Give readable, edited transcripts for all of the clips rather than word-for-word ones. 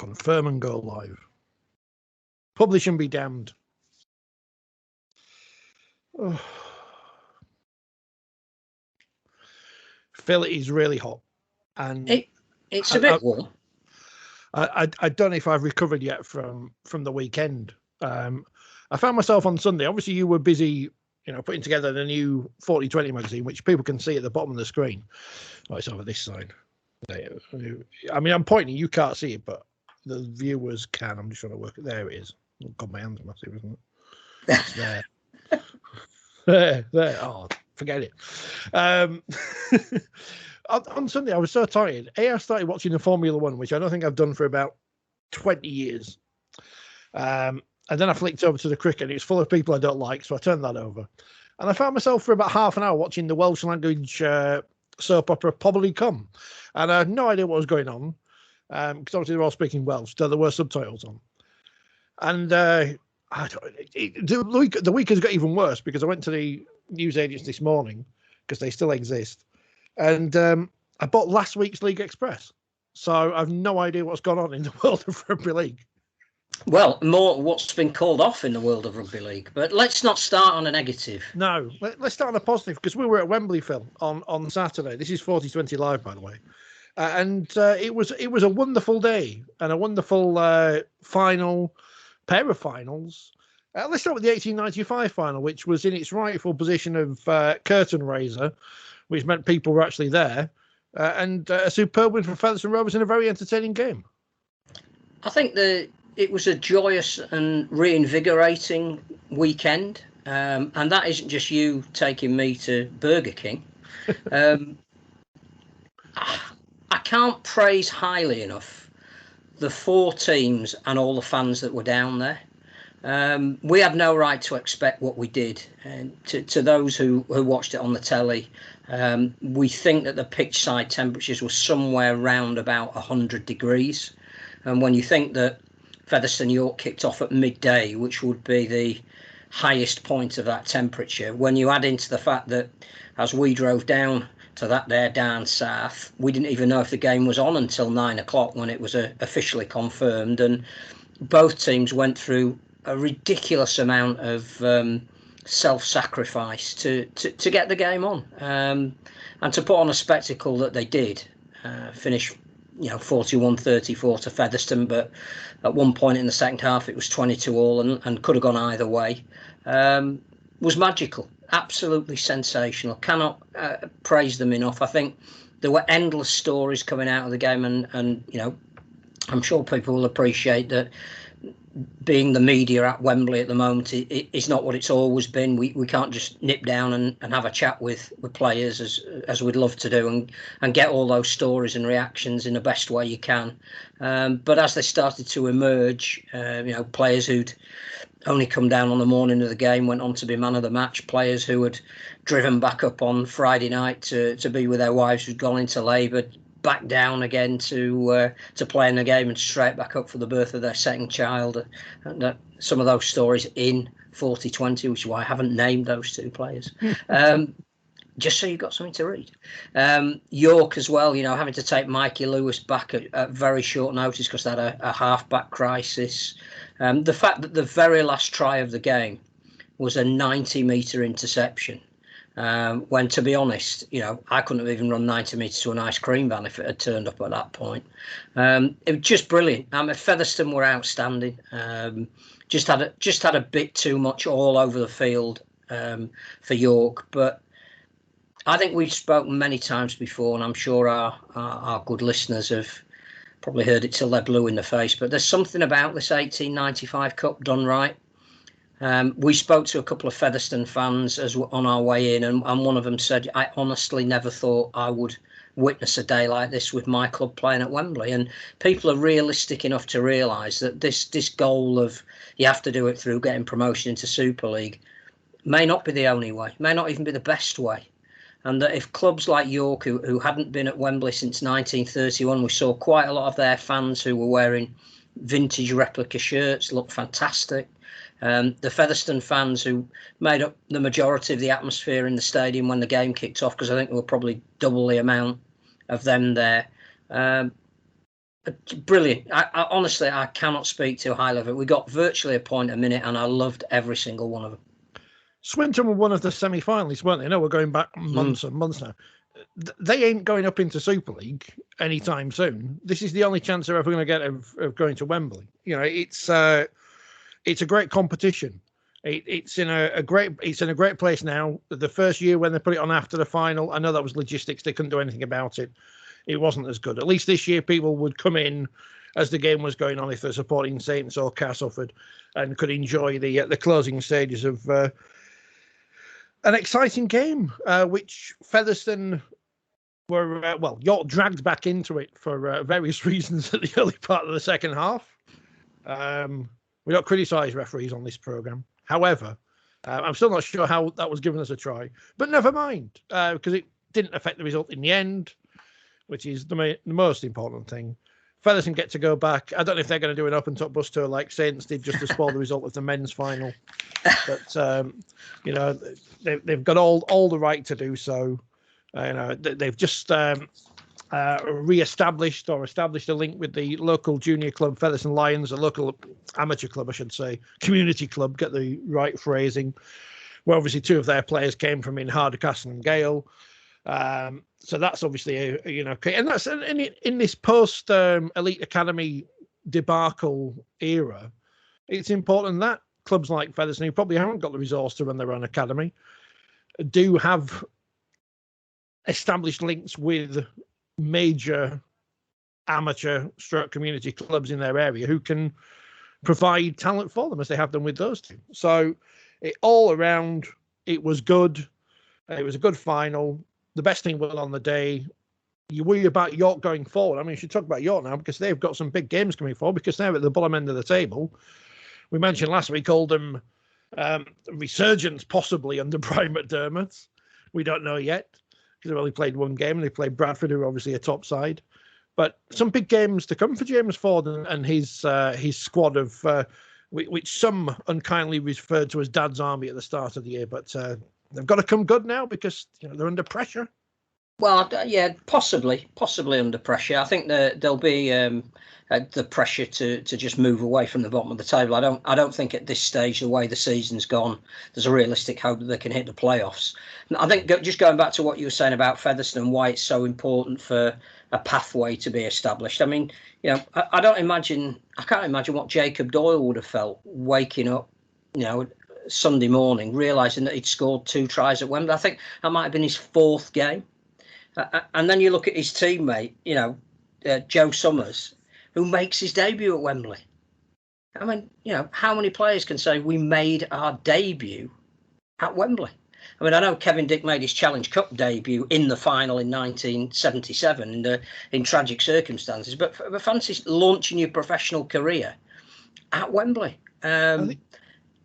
Confirm and go live. Publish and be damned. Oh. Phil, it is really hot. And it's a bit warm. I don't know if I've recovered yet from the weekend. I found myself on Sunday. Obviously, you were busy, putting together the new 4020 magazine, which people can see at the bottom of the screen. Oh, it's over this side. I mean, I'm pointing. You can't see it, but the viewers can. I'm just trying to work it. There it is. Oh, God, my hand's massive, isn't it? It's there. there. Oh, forget it. On Sunday, I was so tired. I started watching the Formula One, which I don't think I've done for about 20 years. And then I flicked over to the cricket. It's full of people I don't like, so I turned that over. And I found myself for about half an hour watching the Welsh language soap opera Probably Come. And I had no idea what was going on, because obviously they're all speaking Welsh, so there were subtitles on. And the week has got even worse, because I went to the newsagents this morning, because they still exist. And I bought last week's League Express. So I've no idea what's gone on in the world of rugby league. Well, more what's been called off in the world of rugby league. But let's not start on a negative. No, let's start on a positive, because we were at Wembley, Phil, on Saturday. This is 4020 Live, by the way. And it was a wonderful day and a wonderful pair of finals. Let's start with the 1895 final, which was in its rightful position of curtain raiser, which meant people were actually there. And a superb win for Featherstone Rovers in a very entertaining game. I think it was a joyous and reinvigorating weekend. And that isn't just you taking me to Burger King. I can't praise highly enough the 4 teams and all the fans that were down there. We had no right to expect what we did. And to those who watched it on the telly, we think that the pitch side temperatures were somewhere around about 100 degrees. And when you think that Featherstone and York kicked off at midday, which would be the highest point of that temperature, when you add into the fact that as we drove down to that there down south, we didn't even know if the game was on until 9 o'clock when it was officially confirmed. And both teams went through a ridiculous amount of self-sacrifice to get the game on, and to put on a spectacle that they did. Finish 41-34 to Featherstone, but at one point in the second half it was 22-all and could have gone either way. Was magical, absolutely sensational. Cannot praise them enough. I think there were endless stories coming out of the game, and I'm sure people will appreciate that being the media at Wembley at the moment is not what it's always been. We can't just nip down and have a chat with players as we'd love to do and get all those stories and reactions in the best way you can. But as they started to emerge, players who'd only come down on the morning of the game went on to be man of the match. Players who had driven back up on Friday night to be with their wives who'd gone into labour, back down again to play in the game and straight back up for the birth of their second child. And some of those stories in 4020, which is why I haven't named those 2 players. Just so you've got something to read. York as well, having to take Mikey Lewis back at very short notice because they had a half-back crisis. The fact that the very last try of the game was a 90-metre interception. When, to be honest, I couldn't have even run 90 metres to an ice cream van if it had turned up at that point. It was just brilliant. Featherstone were outstanding. Just had a bit too much all over the field for York. But I think we've spoken many times before, and I'm sure our good listeners have probably heard it till they're blue in the face. But there's something about this 1895 Cup done right. We spoke to a couple of Featherstone fans on our way in, and one of them said, I honestly never thought I would witness a day like this with my club playing at Wembley. And people are realistic enough to realise that this goal of you have to do it through getting promotion into Super League may not be the only way, may not even be the best way. And that if clubs like York, who hadn't been at Wembley since 1931, we saw quite a lot of their fans who were wearing vintage replica shirts, looked fantastic. The Featherstone fans who made up the majority of the atmosphere in the stadium when the game kicked off, because I think there were probably double the amount of them there. Brilliant. I honestly, I cannot speak to high level. We got virtually a point a minute, and I loved every single one of them. Swinton were one of the semi-finalists, weren't they? No, we're going back months and months now. They ain't going up into Super League anytime soon. This is the only chance they're ever going to get of going to Wembley. You know, it's a great competition. It's in a great place now. The first year when they put it on after the final, I know that was logistics. They couldn't do anything about it. It wasn't as good. At least this year, people would come in as the game was going on if they're supporting Saints or Castleford, and could enjoy the closing stages of an exciting game, which Featherstone were, York dragged back into it for various reasons at the early part of the second half. We don't criticise referees on this programme. However, I'm still not sure how that was given us a try. But never mind, because it didn't affect the result in the end, which is the most important thing. Featherstone get to go back. I don't know if they're going to do an open-top bus tour like Saints did just to spoil the result of the men's final. But, you know, they've got all the right to do so. You know, they've just established a link with the local junior club, Featherstone Lions, a local amateur club, I should say, community club, get the right phrasing, where obviously two of their players came from in Hardcastle and Gale. So that's obviously and that's in this post elite academy debacle era. It's important that clubs like Featherstone, who probably haven't got the resource to run their own academy, do have established links with major amateur stroke community clubs in their area who can provide talent for them, as they have done with those two. So all around, it was good. It was a good final. The best thing was on the day. You worry about York going forward. I mean, you should talk about York now, because they've got some big games coming forward, because they're at the bottom end of the table. We mentioned last week Oldham resurgence possibly under Brian McDermott. We don't know yet, because they've only played one game, and they played Bradford, who are obviously a top side. But some big games to come for James Ford and his squad of, which some unkindly referred to as Dad's Army at the start of the year. But they've got to come good now, because they're under pressure. Well, yeah, possibly under pressure. I think there'll be the pressure to just move away from the bottom of the table. I don't think at this stage, the way the season's gone, there's a realistic hope that they can hit the playoffs. I think just going back to what you were saying about Featherstone and why it's so important for a pathway to be established. I mean, I can't imagine what Jacob Doyle would have felt waking up, Sunday morning, realising that he'd scored 2 tries at Wembley. I think that might have been his 4th game. And then you look at his teammate, Joe Summers, who makes his debut at Wembley. I mean, how many players can say we made our debut at Wembley? I mean, I know Kevin Dick made his Challenge Cup debut in the final in 1977 in tragic circumstances, but fancy launching your professional career at Wembley. And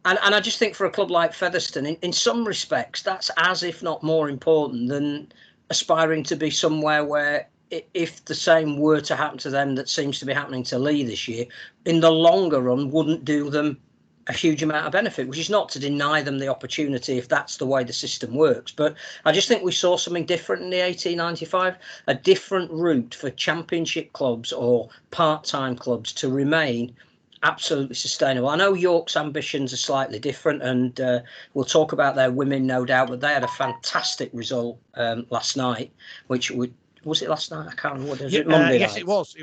I just think for a club like Featherstone, in some respects, that's as if not more important than aspiring to be somewhere where, if the same were to happen to them that seems to be happening to Lee this year, in the longer run wouldn't do them a huge amount of benefit, which is not to deny them the opportunity if that's the way the system works. But I just think we saw something different in the 1895, a different route for championship clubs or part-time clubs to remain absolutely sustainable. I know York's ambitions are slightly different, and we'll talk about their women, no doubt, but they had a fantastic result last night, was it last night? I can't remember. Was it Monday night? Yes, it was.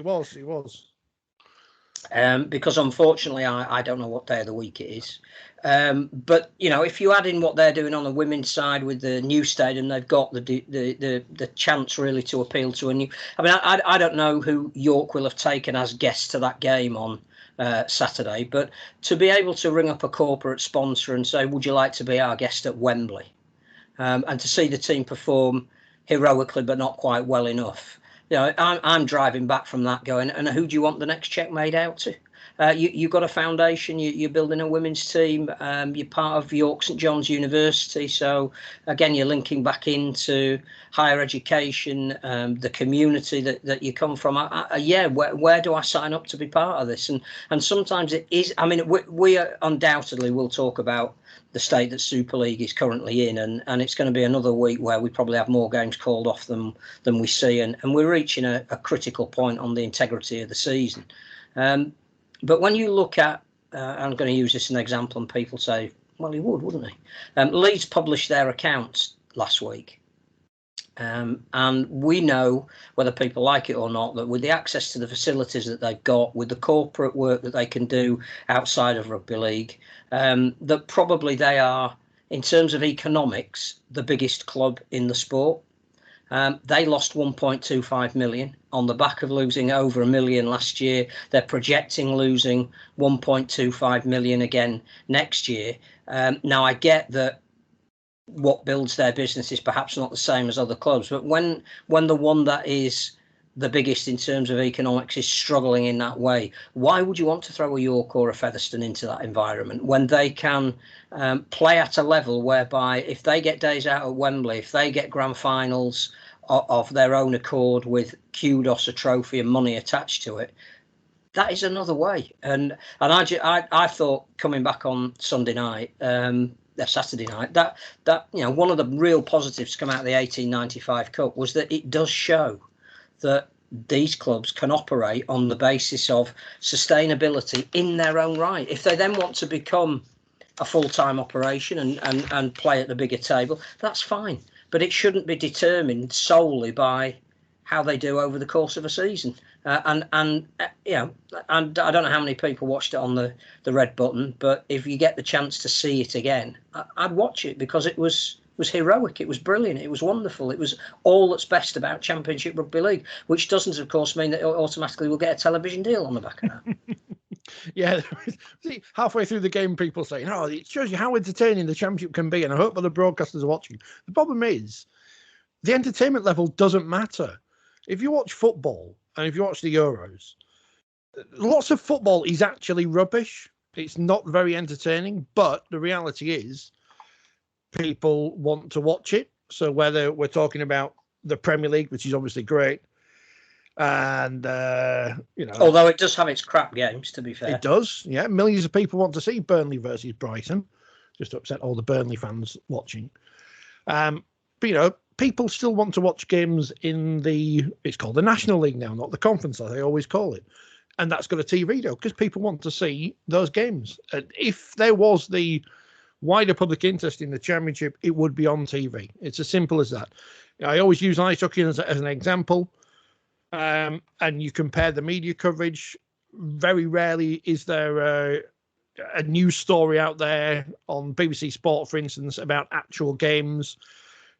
Because unfortunately, I don't know what day of the week it is. But if you add in what they're doing on the women's side with the new stadium, they've got the chance really to appeal to a new. I mean, I don't know who York will have taken as guests to that game on Saturday, but to be able to ring up a corporate sponsor and say, would you like to be our guest at Wembley, and to see the team perform heroically but not quite well enough. I'm driving back from that going, and who do you want the next cheque made out to? You've got a foundation, you're building a women's team, you're part of York St John's University. So again, you're linking back into higher education, the community that you come from. Where do I sign up to be part of this? And sometimes it is, I mean, we undoubtedly will talk about the state that Super League is currently in, and it's going to be another week where we probably have more games called off than we see, and we're reaching a critical point on the integrity of the season. But when you look at, I'm going to use this as an example, and people say, well, he would, wouldn't he? Leeds published their accounts last week. And we know, whether people like it or not, that with the access to the facilities that they've got, with the corporate work that they can do outside of Rugby League, that probably they are, in terms of economics, the biggest club in the sport. They lost 1.25 million on the back of losing over $1 million last year. They're projecting losing 1.25 million again next year. Now, I get that what builds their business is perhaps not the same as other clubs, but when the one that is the biggest in terms of economics is struggling in that way, why would you want to throw a York or a Featherstone into that environment when they can play at a level whereby if they get days out at Wembley, if they get grand finals of their own accord with kudos, a trophy and money attached to it, that is another way. And I thought, coming back on Sunday night, Saturday night, that one of the real positives to come out of the 1895 Cup was that it does show that these clubs can operate on the basis of sustainability in their own right. If they then want to become a full-time operation and play at the bigger table, that's fine. But it shouldn't be determined solely by how they do over the course of a season. And I don't know how many people watched it on the red button, but if you get the chance to see it again, I'd watch it, because it was heroic, it was brilliant, it was wonderful, it was all that's best about Championship Rugby League, which doesn't, of course, mean that it automatically will get a television deal on the back of that. Yeah, see, halfway through the game, people saying, "Oh, it shows you how entertaining the Championship can be," and I hope other broadcasters are watching. The problem is, the entertainment level doesn't matter. If you watch football and if you watch the Euros, lots of football is actually rubbish. It's not very entertaining, but the reality is people want to watch it. So whether we're talking about the Premier League, which is obviously great, and although it does have its crap games, to be fair, it does. Yeah, millions of people want to see Burnley versus Brighton, just to upset all the Burnley fans watching. But people still want to watch games in it's called the National League now, not the Conference, as they always call it. And that's got a TV deal because people want to see those games. And if there was the wider public interest in the Championship, it would be on TV. It's as simple as that. I always use ice hockey as an example. And you compare the media coverage. Very rarely is there a news story out there on BBC Sport, for instance, about actual games.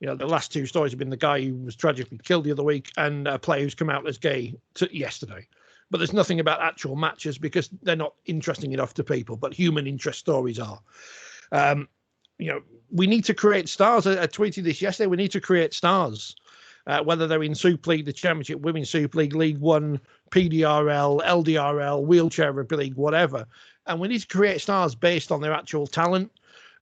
The last two stories have been the guy who was tragically killed the other week and a player who's come out as gay yesterday. But there's nothing about actual matches because they're not interesting enough to people. But human interest stories are. We need to create stars. I tweeted this yesterday. We need to create stars, whether they're in Super League, the Championship, Women's Super League, League One, PDRL, LDRL, Wheelchair Rugby League, whatever. And we need to create stars based on their actual talent,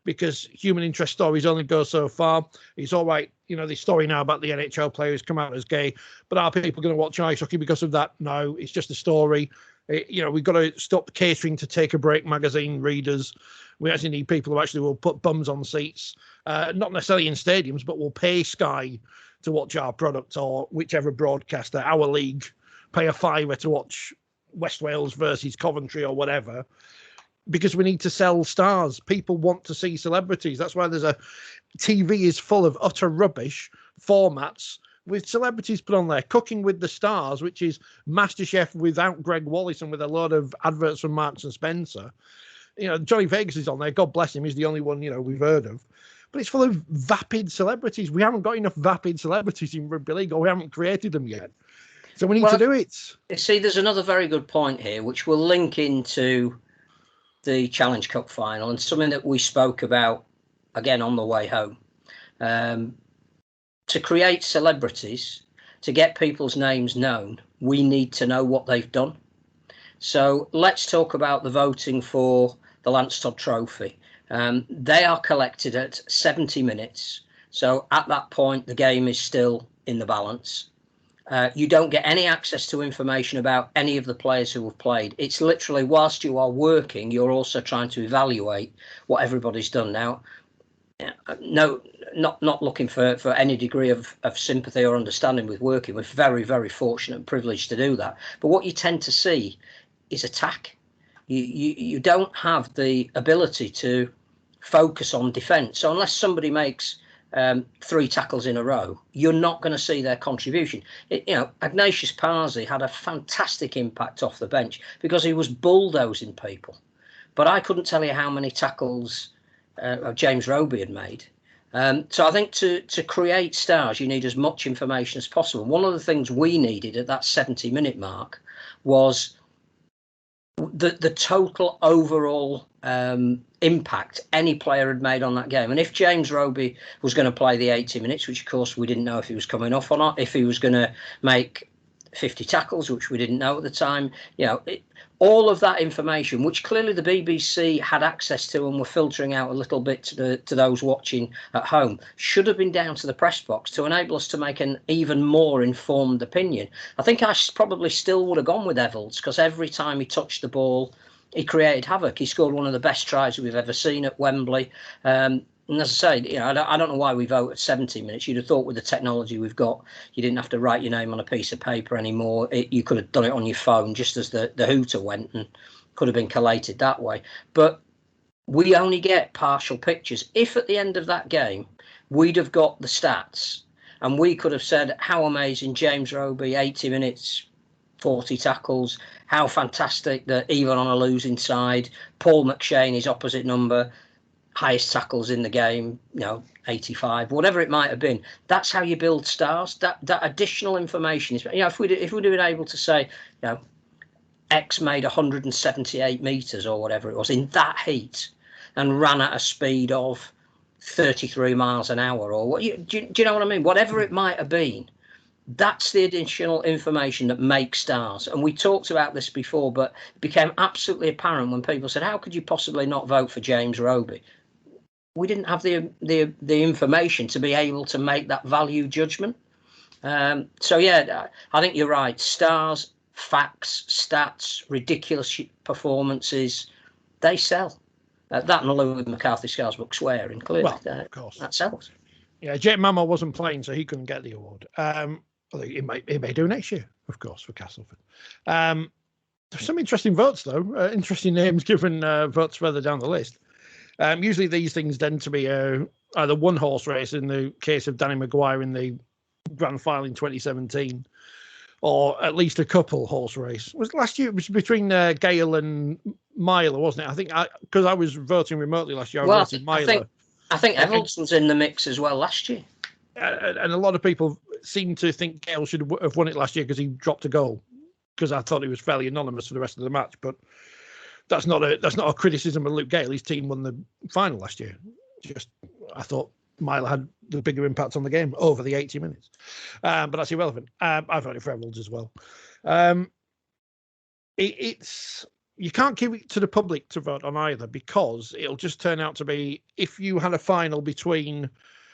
because human interest stories only go so far. It's all right, the story now about the NHL player who's come out as gay, but are people going to watch ice hockey because of that? No, it's just a story. We've got to stop catering to Take a Break magazine readers. We actually need people who actually will put bums on seats, not necessarily in stadiums, but will pay Sky to watch our product, or whichever broadcaster, our league, pay a fiver to watch West Wales versus Coventry or whatever. Because we need to sell stars. People want to see celebrities. That's why TV is full of utter rubbish formats with celebrities put on there. Cooking with the Stars, which is MasterChef without Greg Wallace and with a lot of adverts from Marks and Spencer. Johnny Vegas is on there. God bless him. He's the only one, we've heard of. But it's full of vapid celebrities. We haven't got enough vapid celebrities in Rugby League, or we haven't created them yet. So we need to do it. See, there's another very good point here, which will link into the Challenge Cup final and something that we spoke about again on the way home. To create celebrities, to get people's names known, we need to know what they've done. So let's talk about the voting for the Lance Todd Trophy. They are collected at 70 minutes. So at that point, the game is still in the balance. You don't get any access to information about any of the players who have played. It's literally, whilst you are working, you're also trying to evaluate what everybody's done. Now, no, not looking for any degree of sympathy or understanding with working. We're very, very fortunate and privileged to do that. But what you tend to see is attack. You don't have the ability to focus on defence. So unless somebody makes 3 tackles in a row, you're not going to see their contribution. Ignatius Parsley had a fantastic impact off the bench because he was bulldozing people. But I couldn't tell you how many tackles James Roby had made. So I think to create stars, you need as much information as possible. One of the things we needed at that 70-minute mark was the total overall impact any player had made on that game. And if James Roby was going to play the 80 minutes, which of course we didn't know if he was coming off or not, if he was going to make 50 tackles, which we didn't know at the time, all of that information, which clearly the BBC had access to and were filtering out a little bit to those watching at home, should have been down to the press box to enable us to make an even more informed opinion. I think I probably still would have gone with Helens, because every time he touched the ball, he created havoc. He scored one of the best tries we've ever seen at Wembley. And as I say, I don't know why we vote at 70 minutes. You'd have thought with the technology we've got, you didn't have to write your name on a piece of paper anymore. You could have done it on your phone, just as the hooter went, and could have been collated that way. But we only get partial pictures. If at the end of that game, we'd have got the stats, and we could have said how amazing James Roby, 80 minutes, 40 tackles, how fantastic that even on a losing side, Paul McShane, his opposite number, highest tackles in the game, 85, whatever it might have been. That's how you build stars. That additional information is, if we'd have been able to say, X made 178 meters or whatever it was in that heat and ran at a speed of 33 miles an hour, or what? Do you know what I mean? Whatever it might have been, that's the additional information that makes stars. And we talked about this before, but it became absolutely apparent when people said, how could you possibly not vote for James Roby? We didn't have the information to be able to make that value judgment. So yeah, I think you're right. Stars, facts, stats, ridiculous performances, they sell. That and along with McCarthy Scar's book Swearing, clearly, of course, that sells. Yeah, Jake Mamo wasn't playing, so he couldn't get the award. He may do next year, of course, for Castleford. There's some interesting votes, though. Interesting names given votes further down the list. Usually these things tend to be either one horse race in the case of Danny Maguire in the grand final in 2017, or at least a couple horse race. Last year it was between Gale and Myler, wasn't it? I think because I was voting remotely last year, I voted Myler. I think Helens was in the mix as well last year. And a lot of people seem to think Gale should have won it last year because he dropped a goal, because I thought he was fairly anonymous for the rest of the match. But that's not a criticism of Luke Gale. His team won the final last year. I thought Myler had the bigger impact on the game over the 80 minutes. But that's irrelevant. I voted for Helens as well. You can't give it to the public to vote on either, because it'll just turn out to be, if you had a final between,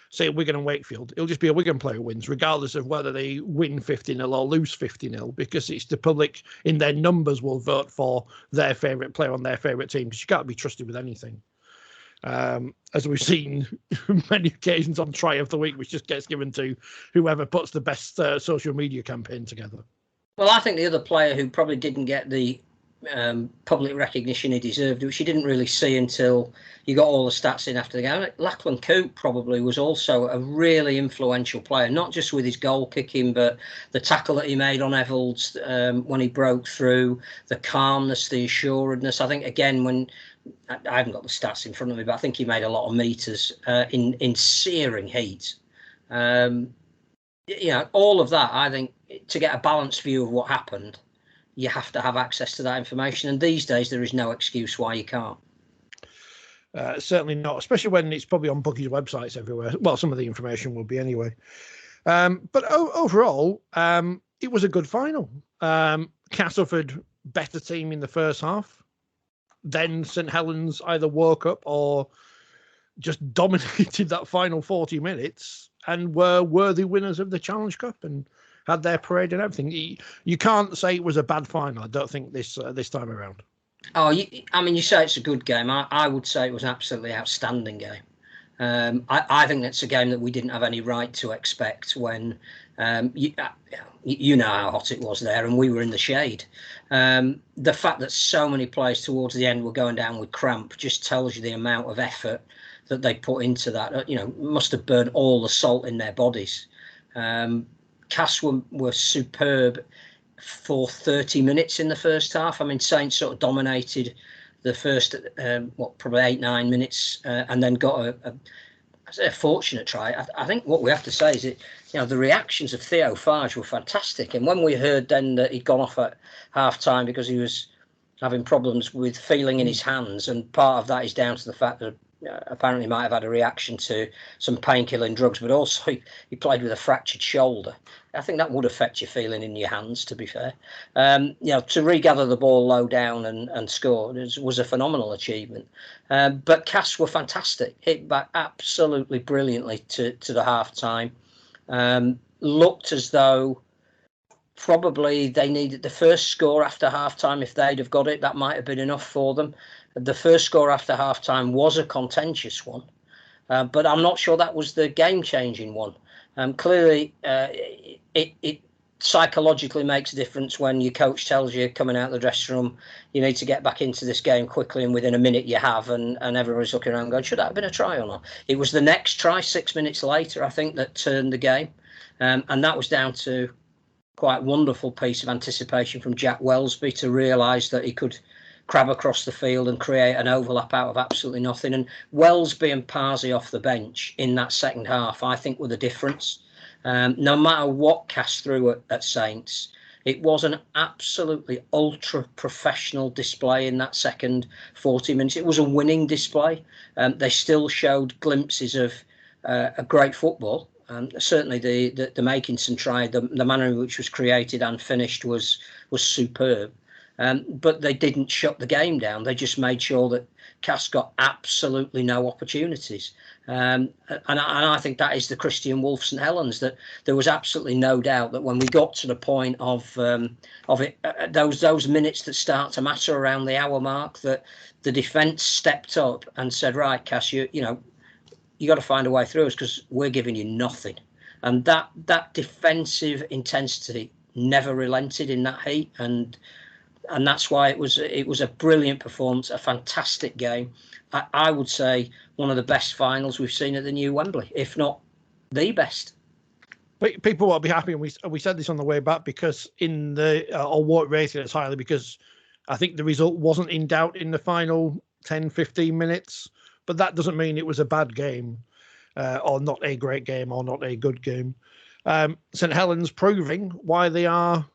say, Wigan and Wakefield, it'll just be a Wigan player who wins, regardless of whether they win 50-0 or lose 50-0, because it's the public in their numbers will vote for their favourite player on their favourite team, because you can't be trusted with anything. As we've seen many occasions on Try of the Week, which just gets given to whoever puts the best social media campaign together. Well, I think the other player who probably didn't get the public recognition he deserved, which you didn't really see until you got all the stats in after the game. Lachlan Coote probably was also a really influential player, not just with his goal kicking, but the tackle that he made on Helens when he broke through, the calmness, the assuredness. I think, again, when I haven't got the stats in front of me, but I think he made a lot of meters in searing heat. All of that, I think, to get a balanced view of what happened, you have to have access to that information. And these days, there is no excuse why you can't. Certainly not, especially when it's probably on bookies' websites everywhere. Well, some of the information will be anyway. But overall, it was a good final. Castleford better team in the first half. Then St Helens either woke up or just dominated that final 40 minutes and were worthy winners of the Challenge Cup and had their parade and everything. You can't say it was a bad final, I don't think, this time around. Oh, you say it's a good game. I would say it was an absolutely outstanding game. I think that's a game that we didn't have any right to expect when you know how hot it was there and we were in the shade. The fact that so many players towards the end were going down with cramp just tells you the amount of effort that they put into that. Must have burned all the salt in their bodies. Cass were superb for 30 minutes in the first half. I mean, Saints sort of dominated the first, probably 8-9 minutes, and then got a fortunate try. I think what we have to say is that, the reactions of Theo Farge were fantastic. And when we heard then that he'd gone off at half time because he was having problems with feeling in his hands, and part of that is down to the fact that apparently might have had a reaction to some painkilling drugs, but also he played with a fractured shoulder. I think that would affect your feeling in your hands, to be fair. To regather the ball low down and score was a phenomenal achievement. But Cass were fantastic, hit back absolutely brilliantly to the half time. Looked as though probably they needed the first score after half time. If they'd have got it, that might have been enough for them. The first score after half time was a contentious one, but I'm not sure that was the game changing one. Clearly, it psychologically makes a difference when your coach tells you coming out of the dressing room, you need to get back into this game quickly, and within a minute you have, and everybody's looking around going, should that have been a try or not? It was the next try 6 minutes later, I think, that turned the game, and that was down to quite wonderful piece of anticipation from Jack Welsby to realise that he could crab across the field and create an overlap out of absolutely nothing. And Welsby and Parsi off the bench in that second half, I think, were the difference. No matter what Cass threw at Saints, it was an absolutely ultra professional display in that second 40 minutes. It was a winning display. They still showed glimpses of a great football. Certainly the Makinson try, the manner in which was created and finished was superb. But they didn't shut the game down. They just made sure that Cass got absolutely no opportunities. And I think that is the Christian Wolf St Helens, that there was absolutely no doubt that when we got to the point of it, those minutes that start to matter around the hour mark, that the defence stepped up and said, right, Cass, you got to find a way through us because we're giving you nothing. And that defensive intensity never relented in that heat, and that's why it was a brilliant performance, a fantastic game. I would say one of the best finals we've seen at the new Wembley, if not the best. People will be happy, and we said this on the way back, because in the or what rated it highly, because I think the result wasn't in doubt in the final 10-15 minutes, but that doesn't mean it was a bad game, or not a great game, or not a good game. St Helens proving why they are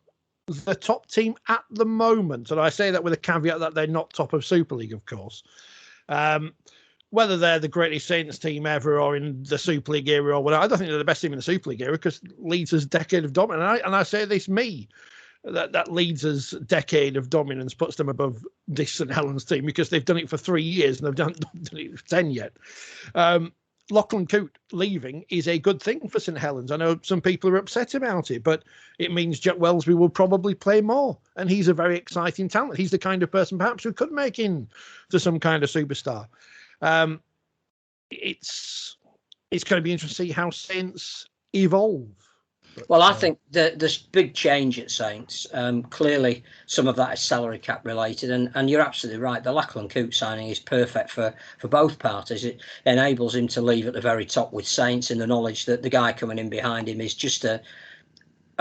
the top team at the moment, and I say that with a caveat that they're not top of Super League, of course. Whether they're the greatest Saints team ever or in the Super League era or whatever, I don't think they're the best team in the Super League era, because Leeds' decade of dominance, and I say this, that Leeds' decade of dominance puts them above this St Helens team, because they've done it for 3 years and they've done it for 10 yet. Lachlan Coote leaving is a good thing for St Helens. I know some people are upset about it, but it means Jack Welsby will probably play more, and he's a very exciting talent. He's the kind of person perhaps who could make in to some kind of superstar. It's going to be interesting to see how Saints evolve. Well, I think there's big change at Saints. Clearly, some of that is salary cap related, and you're absolutely right. The Lachlan Coote signing is perfect for both parties. It enables him to leave at the very top with Saints, in the knowledge that the guy coming in behind him is just a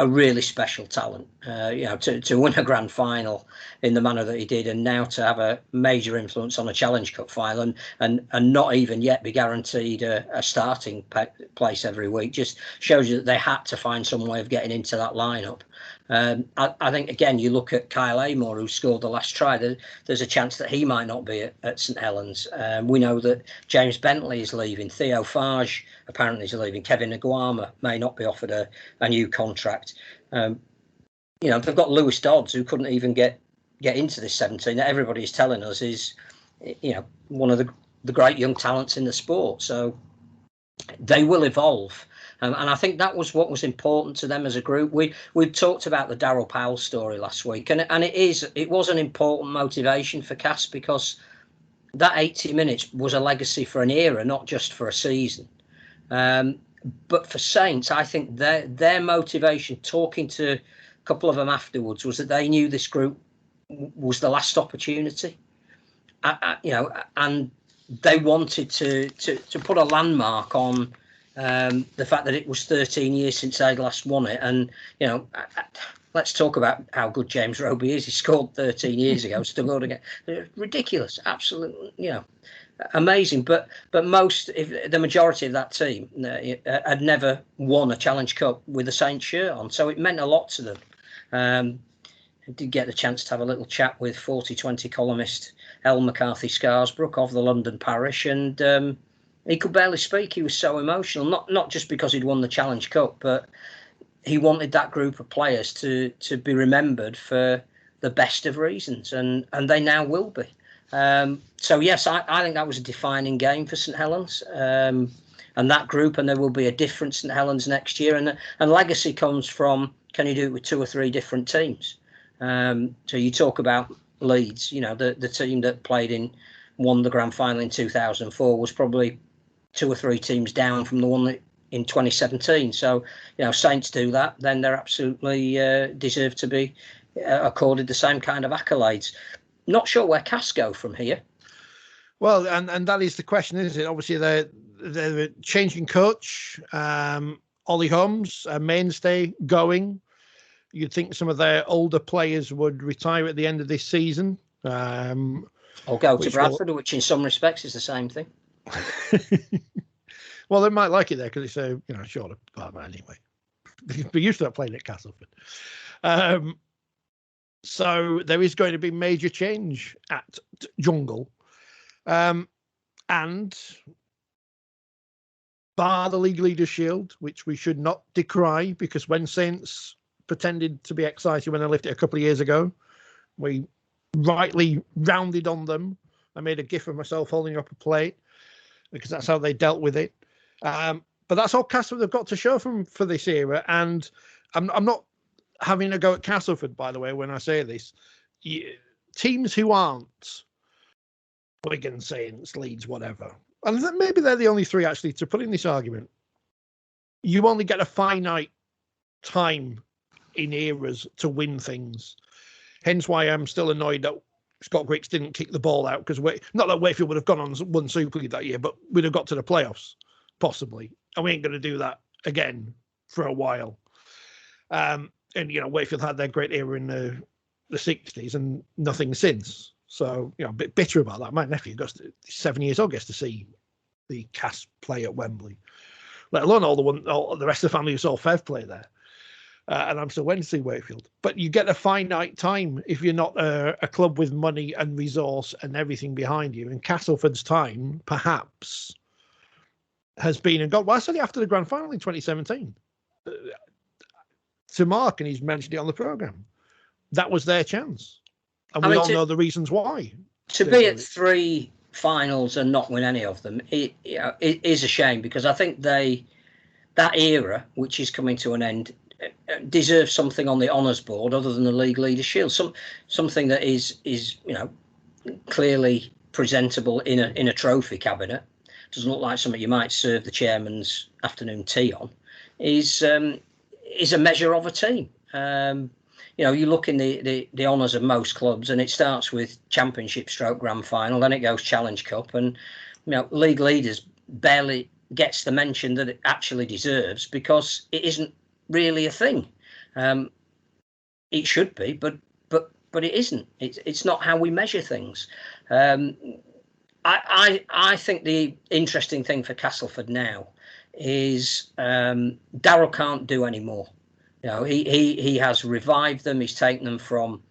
really special talent. To win a grand final in the manner that he did, and now to have a major influence on a Challenge Cup final, and not even yet be guaranteed a starting place every week, just shows you that they had to find some way of getting into that lineup. I think, again, you look at Kyle Amor, who scored the last try. There's a chance that he might not be at St Helens. We know that James Bentley is leaving. Theo Farge apparently is leaving. Kevin Aguama may not be offered a new contract. They've got Lewis Dodds, who couldn't even get get into this 17 that everybody is telling us is, one of the great young talents in the sport. So they will evolve. And I think that was what was important to them as a group. We talked about the Darryl Powell story last week, and it was an important motivation for Cass, because that 80 minutes was a legacy for an era, not just for a season. But for Saints, I think their motivation, talking to a couple of them afterwards, was that they knew this group was the last opportunity. And they wanted to put a landmark on the fact that it was 13 years since they'd last won it. And, let's talk about how good James Roby is. He scored 13 years ago, still going to get ridiculous, absolutely, amazing. But the majority of that team had never won a Challenge Cup with a Saints shirt on. So it meant a lot to them. I did get the chance to have a little chat with Forty20 columnist El McCarthy Scarsbrook of the London Parish, and he could barely speak. He was so emotional, not just because he'd won the Challenge Cup, but he wanted that group of players to be remembered for the best of reasons, and they now will be. So yes, I think that was a defining game for St Helens, and that group, and there will be a different St Helens next year, and legacy comes from, can you do it with 2 or 3 different teams? So you talk about Leeds, the team that won the grand final in 2004 was probably 2 or 3 teams down from the one that in 2017. So, Saints do that, then they're absolutely deserve to be accorded the same kind of accolades. Not sure where Cass go from here. Well, and that is the question, isn't it? Obviously, they're changing coach. Ollie Holmes, a mainstay, going. You'd think some of their older players would retire at the end of this season. Or go to Bradford, which in some respects is the same thing. Well, they might like it there because it's a shorter part anyway. They're used to that playing at Castleford. So there is going to be major change at Jungle, and bar the League Leaders Shield, which we should not decry, because when Saints pretended to be excited when I lifted it a couple of years ago, we rightly rounded on them. I made a gif of myself holding up a plate because that's how they dealt with it. But that's all Castleford have got to show for this era. And I'm not having a go at Castleford, by the way, when I say this. Teams who aren't Wigan, Saints, Leeds, whatever, and maybe they're the only 3 actually to put in this argument, you only get a finite time in eras to win things. Hence why I'm still annoyed that Scott Griggs didn't kick the ball out, because not that Wakefield would have gone on and won Super League that year, but we'd have got to the playoffs possibly, and we ain't going to do that again for a while. And Wakefield had their great era in the 60s and nothing since. So a bit bitter about that. My nephew got 7 years old, gets to see the Cass play at Wembley, let alone all the rest of the family who saw Fev play there. And I'm still waiting to see Wakefield. But you get a finite time if you're not a club with money and resource and everything behind you. And Castleford's time, perhaps, has been and gone. Well, I said it after the grand final in 2017 to Mark, and he's mentioned it on the programme. That was their chance. And we all know the reasons why. To be at 3 finals and not win any of them, it is a shame, because I think that era, which is coming to an end, deserves something on the honours board other than the League Leaders Shield. Something that is clearly presentable in a trophy cabinet. Doesn't look like something you might serve the chairman's afternoon tea on. Is a measure of a team. You look in the honours of most clubs, and it starts with Championship / Grand Final, then it goes Challenge Cup, and League Leaders barely gets the mention that it actually deserves, because it isn't really a thing. It should be, but it isn't. It's not how we measure things. I think the interesting thing for Castleford now is Darryl can't do any more. He has revived them. He's taken them from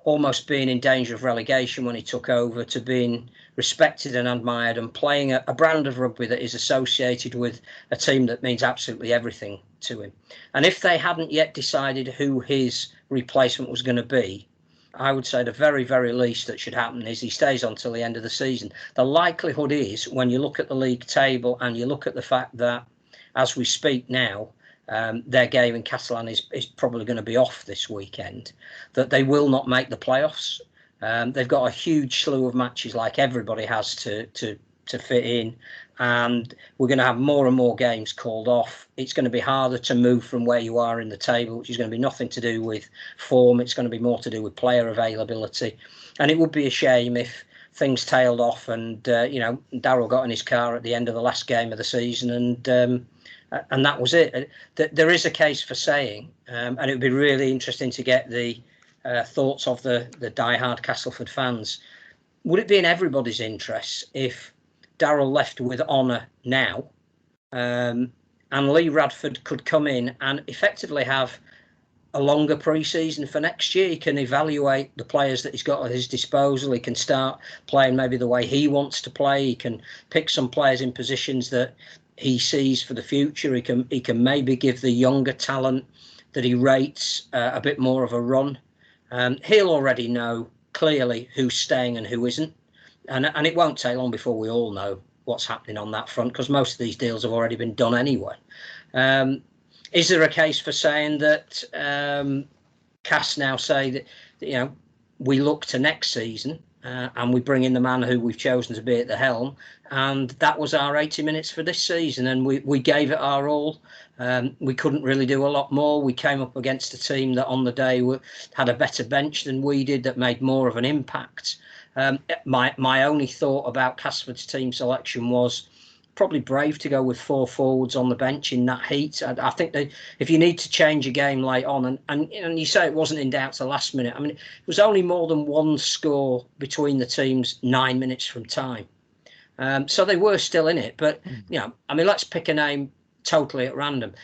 almost being in danger of relegation when he took over to being respected and admired and playing a brand of rugby that is associated with a team that means absolutely everything to him. And if they hadn't yet decided who his replacement was going to be, I would say the very, very least that should happen is he stays on till the end of the season. The likelihood is, when you look at the league table and you look at the fact that, as we speak now, their game in Catalan is probably going to be off this weekend, that they will not make the playoffs. They've got a huge slew of matches, like everybody has, to fit in, and we're going to have more and more games called off. It's going to be harder to move from where you are in the table, which is going to be nothing to do with form. It's going to be more to do with player availability, and it would be a shame if things tailed off and Darryl got in his car at the end of the last game of the season and that was it. There is a case for saying, and it would be really interesting to get the thoughts of the diehard Castleford fans. Would it be in everybody's interest if Darryl left with honour now, and Lee Radford could come in and effectively have a longer pre-season for next year? He can evaluate the players that he's got at his disposal. He can start playing maybe the way he wants to play. He can pick some players in positions that he sees for the future. He can maybe give the younger talent that he rates a bit more of a run. He'll already know clearly who's staying and who isn't. And it won't take long before we all know what's happening on that front, because most of these deals have already been done anyway. Is there a case for saying that Cass now say that we look to next season and we bring in the man who we've chosen to be at the helm, and that was our 80 minutes for this season, and we gave it our all. We couldn't really do a lot more. We came up against a team that on the day had a better bench than we did, that made more of an impact. My only thought about Castleford's team selection was probably brave to go with 4 forwards on the bench in that heat. I think if you need to change a game late on, and you say it wasn't in doubt to the last minute, I mean, it was only more than one score between the teams 9 minutes from time. So they were still in it. But, let's pick a name totally at random.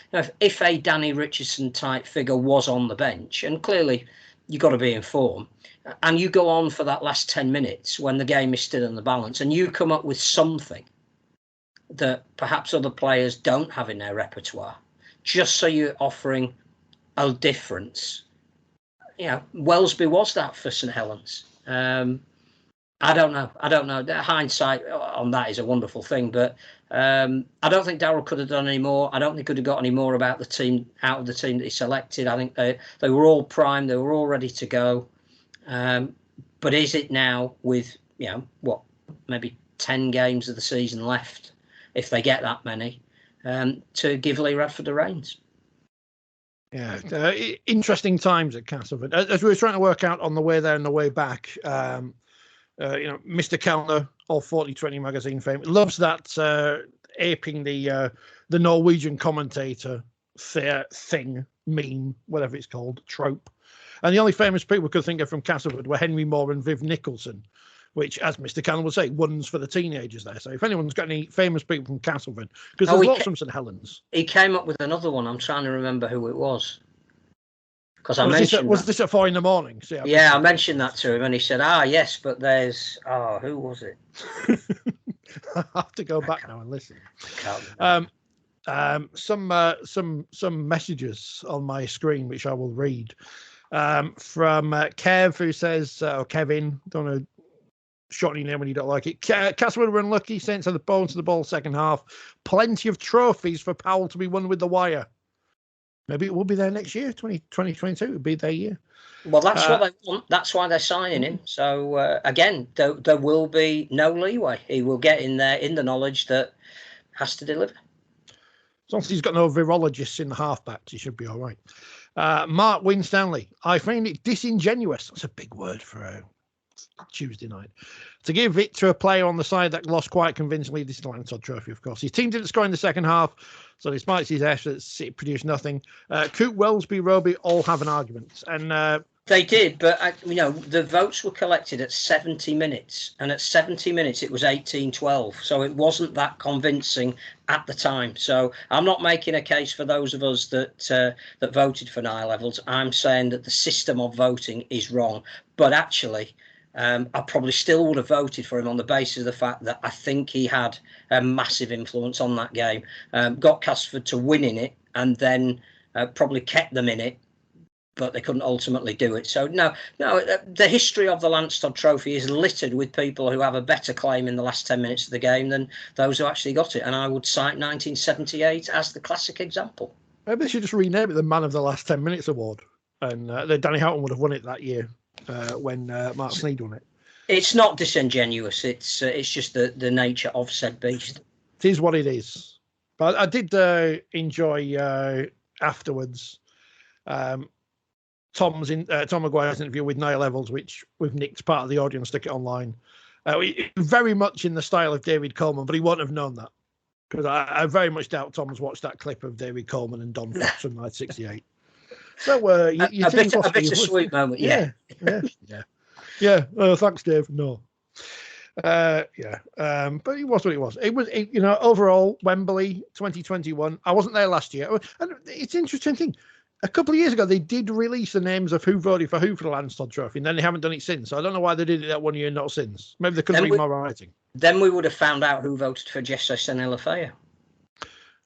If a Danny Richardson type figure was on the bench, and clearly you've got to be in form, and you go on for that last 10 minutes when the game is still in the balance, and you come up with something that perhaps other players don't have in their repertoire, just so you're offering a difference. Wellesby was that for St Helens. I don't know. Hindsight on that is a wonderful thing, but I don't think Darryl could have done any more. I don't think he could have got any more about the team out of the team that he selected. I think they were all primed. They were all ready to go. But is it now with, maybe 10 games of the season left, if they get that many, to give Lee Radford the reins? Yeah, interesting times at Castleford. As we were trying to work out on the way there and the way back, Mr. Kellner, all 4020 magazine fame, loves that aping the Norwegian commentator thing, meme, whatever it's called, trope. And the only famous people we could think of from Castleford were Henry Moore and Viv Nicholson, which, as Mr. Cannon would say, one's for the teenagers there. So if anyone's got any famous people from Castleford, because there's lots from St Helens. He came up with another one. I'm trying to remember who it was. Because I mentioned was this at 4 a.m? So I mentioned that to him, and he said, yes, but there's... who was it? I have to go back now and listen. Some messages on my screen, which I will read. From Kev, who says, or Kevin, don't know, shorten your name when you don't like it. Castleford were unlucky, Saints had the bones to the ball second half. Plenty of trophies for Powell to be won with the wire. Maybe it will be there next year, 2022. It'll be their year. Well, that's what they want. That's why they're signing him. So, again, there will be no leeway. He will get in there in the knowledge that has to deliver. As long as he's got no virologists in the halfbacks, he should be all right. Mark Winstanley, I find it disingenuous. That's a big word for a Tuesday night. To give it to a player on the side that lost quite convincingly. This is the Lance Todd trophy, of course. His team didn't score in the second half, so despite his efforts, it produced nothing. Coop, Wellesby, Roby all have an argument. And they did, but the votes were collected at 70 minutes, and at 70 minutes it was 18-12, so it wasn't that convincing at the time. So I'm not making a case for those of us that voted for Nile Levels. I'm saying that the system of voting is wrong, but actually I probably still would have voted for him on the basis of the fact that I think he had a massive influence on that game, got Castleford to win in it, and then probably kept them in it. but they couldn't ultimately do it. So no, the history of the Lance Todd Trophy is littered with people who have a better claim in the last 10 minutes of the game than those who actually got it. And I would cite 1978 as the classic example. Maybe they should just rename it the Man of the Last 10 Minutes Award. And Danny Houghton would have won it that year when Mark Sneyd won it. It's not disingenuous. It's just the nature of said beast. It is what it is. But I did enjoy afterwards Tom Maguire's interview with Niall Evans, which we've nicked part of the audio and stuck it online. Very much in the style of David Coleman, but he won't have known that, because I very much doubt Tom's watched that clip of David Coleman and Don Fox from 1968. So a bit of sweet moment, yeah. Thanks, Dave. No. But it was what it was. It was, overall, Wembley 2021. I wasn't there last year. And it's an interesting thing. A couple of years ago, they did release the names of who voted for who for the Lance Todd Trophy, and then they haven't done it since. So I don't know why they did it that one year and not since. Maybe they could read more writing. Then we would have found out who voted for Jesse Senna-Lafayette.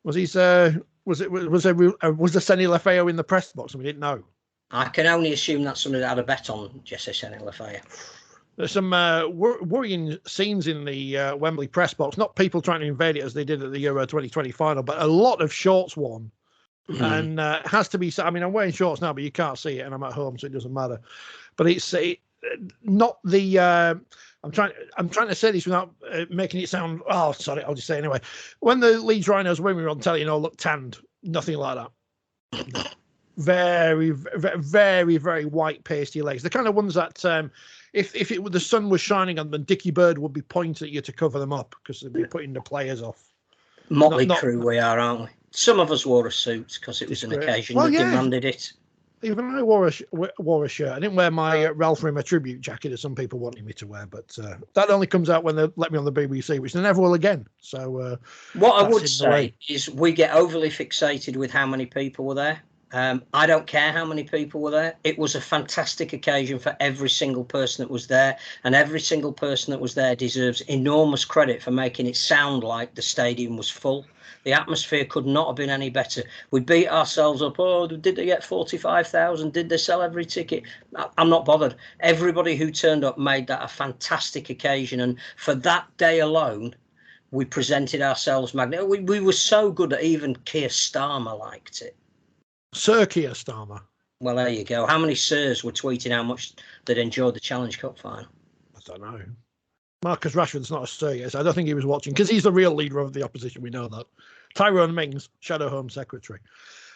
Was there Senny Lafayette in the press box and we didn't know? I can only assume that somebody had a bet on Jesse Senna-Lafayette. There's some worrying scenes in the Wembley press box. Not people trying to invade it as they did at the Euro 2020 final, but a lot of shorts worn. And it has to be. I mean, I'm wearing shorts now, but you can't see it, and I'm at home, so it doesn't matter. But it's not the. I'm trying to say this without making it sound. Oh, sorry, I'll just say it anyway. When the Leeds Rhinos women were on telly, look tanned. Nothing like that. Very, very, very white, pasty legs. The kind of ones that if the sun was shining on them, Dickie Bird would be pointing at you to cover them up because they'd be putting the players off. Motley crew we are, aren't we? Some of us wore a suit because it was an occasion that demanded it. Even I wore a shirt. I didn't wear my Ralph Rimmer tribute jacket as some people wanted me to wear, but that only comes out when they let me on the BBC, which they never will again. So what I would say is we get overly fixated with how many people were there. I don't care how many people were there. It was a fantastic occasion for every single person that was there, and every single person that was there deserves enormous credit for making it sound like the stadium was full. The atmosphere could not have been any better. We beat ourselves up. Oh, did they get 45,000? Did they sell every ticket? I'm not bothered. Everybody who turned up made that a fantastic occasion. And for that day alone, we presented ourselves magnificently. We were so good that even Keir Starmer liked it. Sir Keir Starmer. Well, there you go. How many sirs were tweeting how much they'd enjoyed the Challenge Cup final? I don't know. Marcus Rashford's not a sir yet, so I don't think he was watching because he's the real leader of the opposition. We know that. Tyrone Mings, Shadow Home Secretary.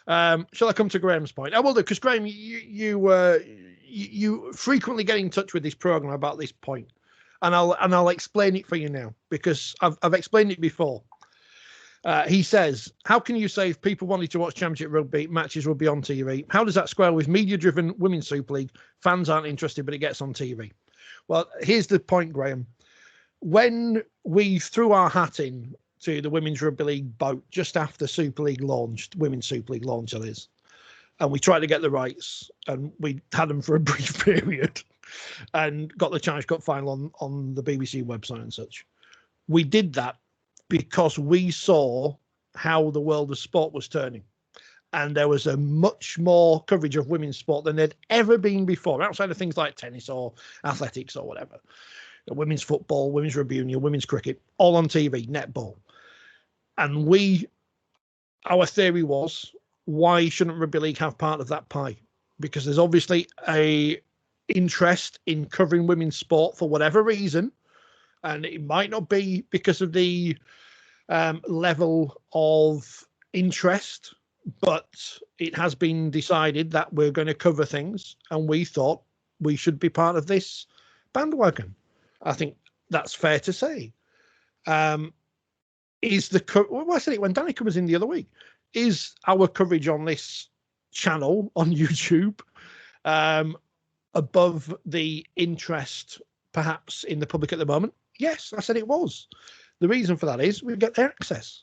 Shall I come to Graham's point? I will do, because Graham, you frequently get in touch with this program about this point, and I'll explain it for you now because I've explained it before. He says, how can you say if people wanted to watch Championship rugby, matches will be on TV? How does that square with media-driven Women's Super League? Fans aren't interested, but it gets on TV. Well, here's the point, Graham. When we threw our hat in to the Women's Rugby League boat just after Super League launched, Women's Super League launch, that is, and we tried to get the rights, and we had them for a brief period, and got the Challenge Cup final on the BBC website and such. We did that because we saw how the world of sport was turning. And there was a much more coverage of women's sport than there'd ever been before, outside of things like tennis or athletics or whatever. Women's football, women's rugby union, women's cricket, all on TV, netball. And our theory was, why shouldn't Rugby League have part of that pie? Because there's obviously a interest in covering women's sport for whatever reason. And it might not be because of the level of interest, but it has been decided that we're going to cover things, and we thought we should be part of this bandwagon. I think that's fair to say. I said it when Danica was in the other week. Is our coverage on this channel on YouTube above the interest perhaps in the public at the moment? Yes, I said it was. The reason for that is we get the access.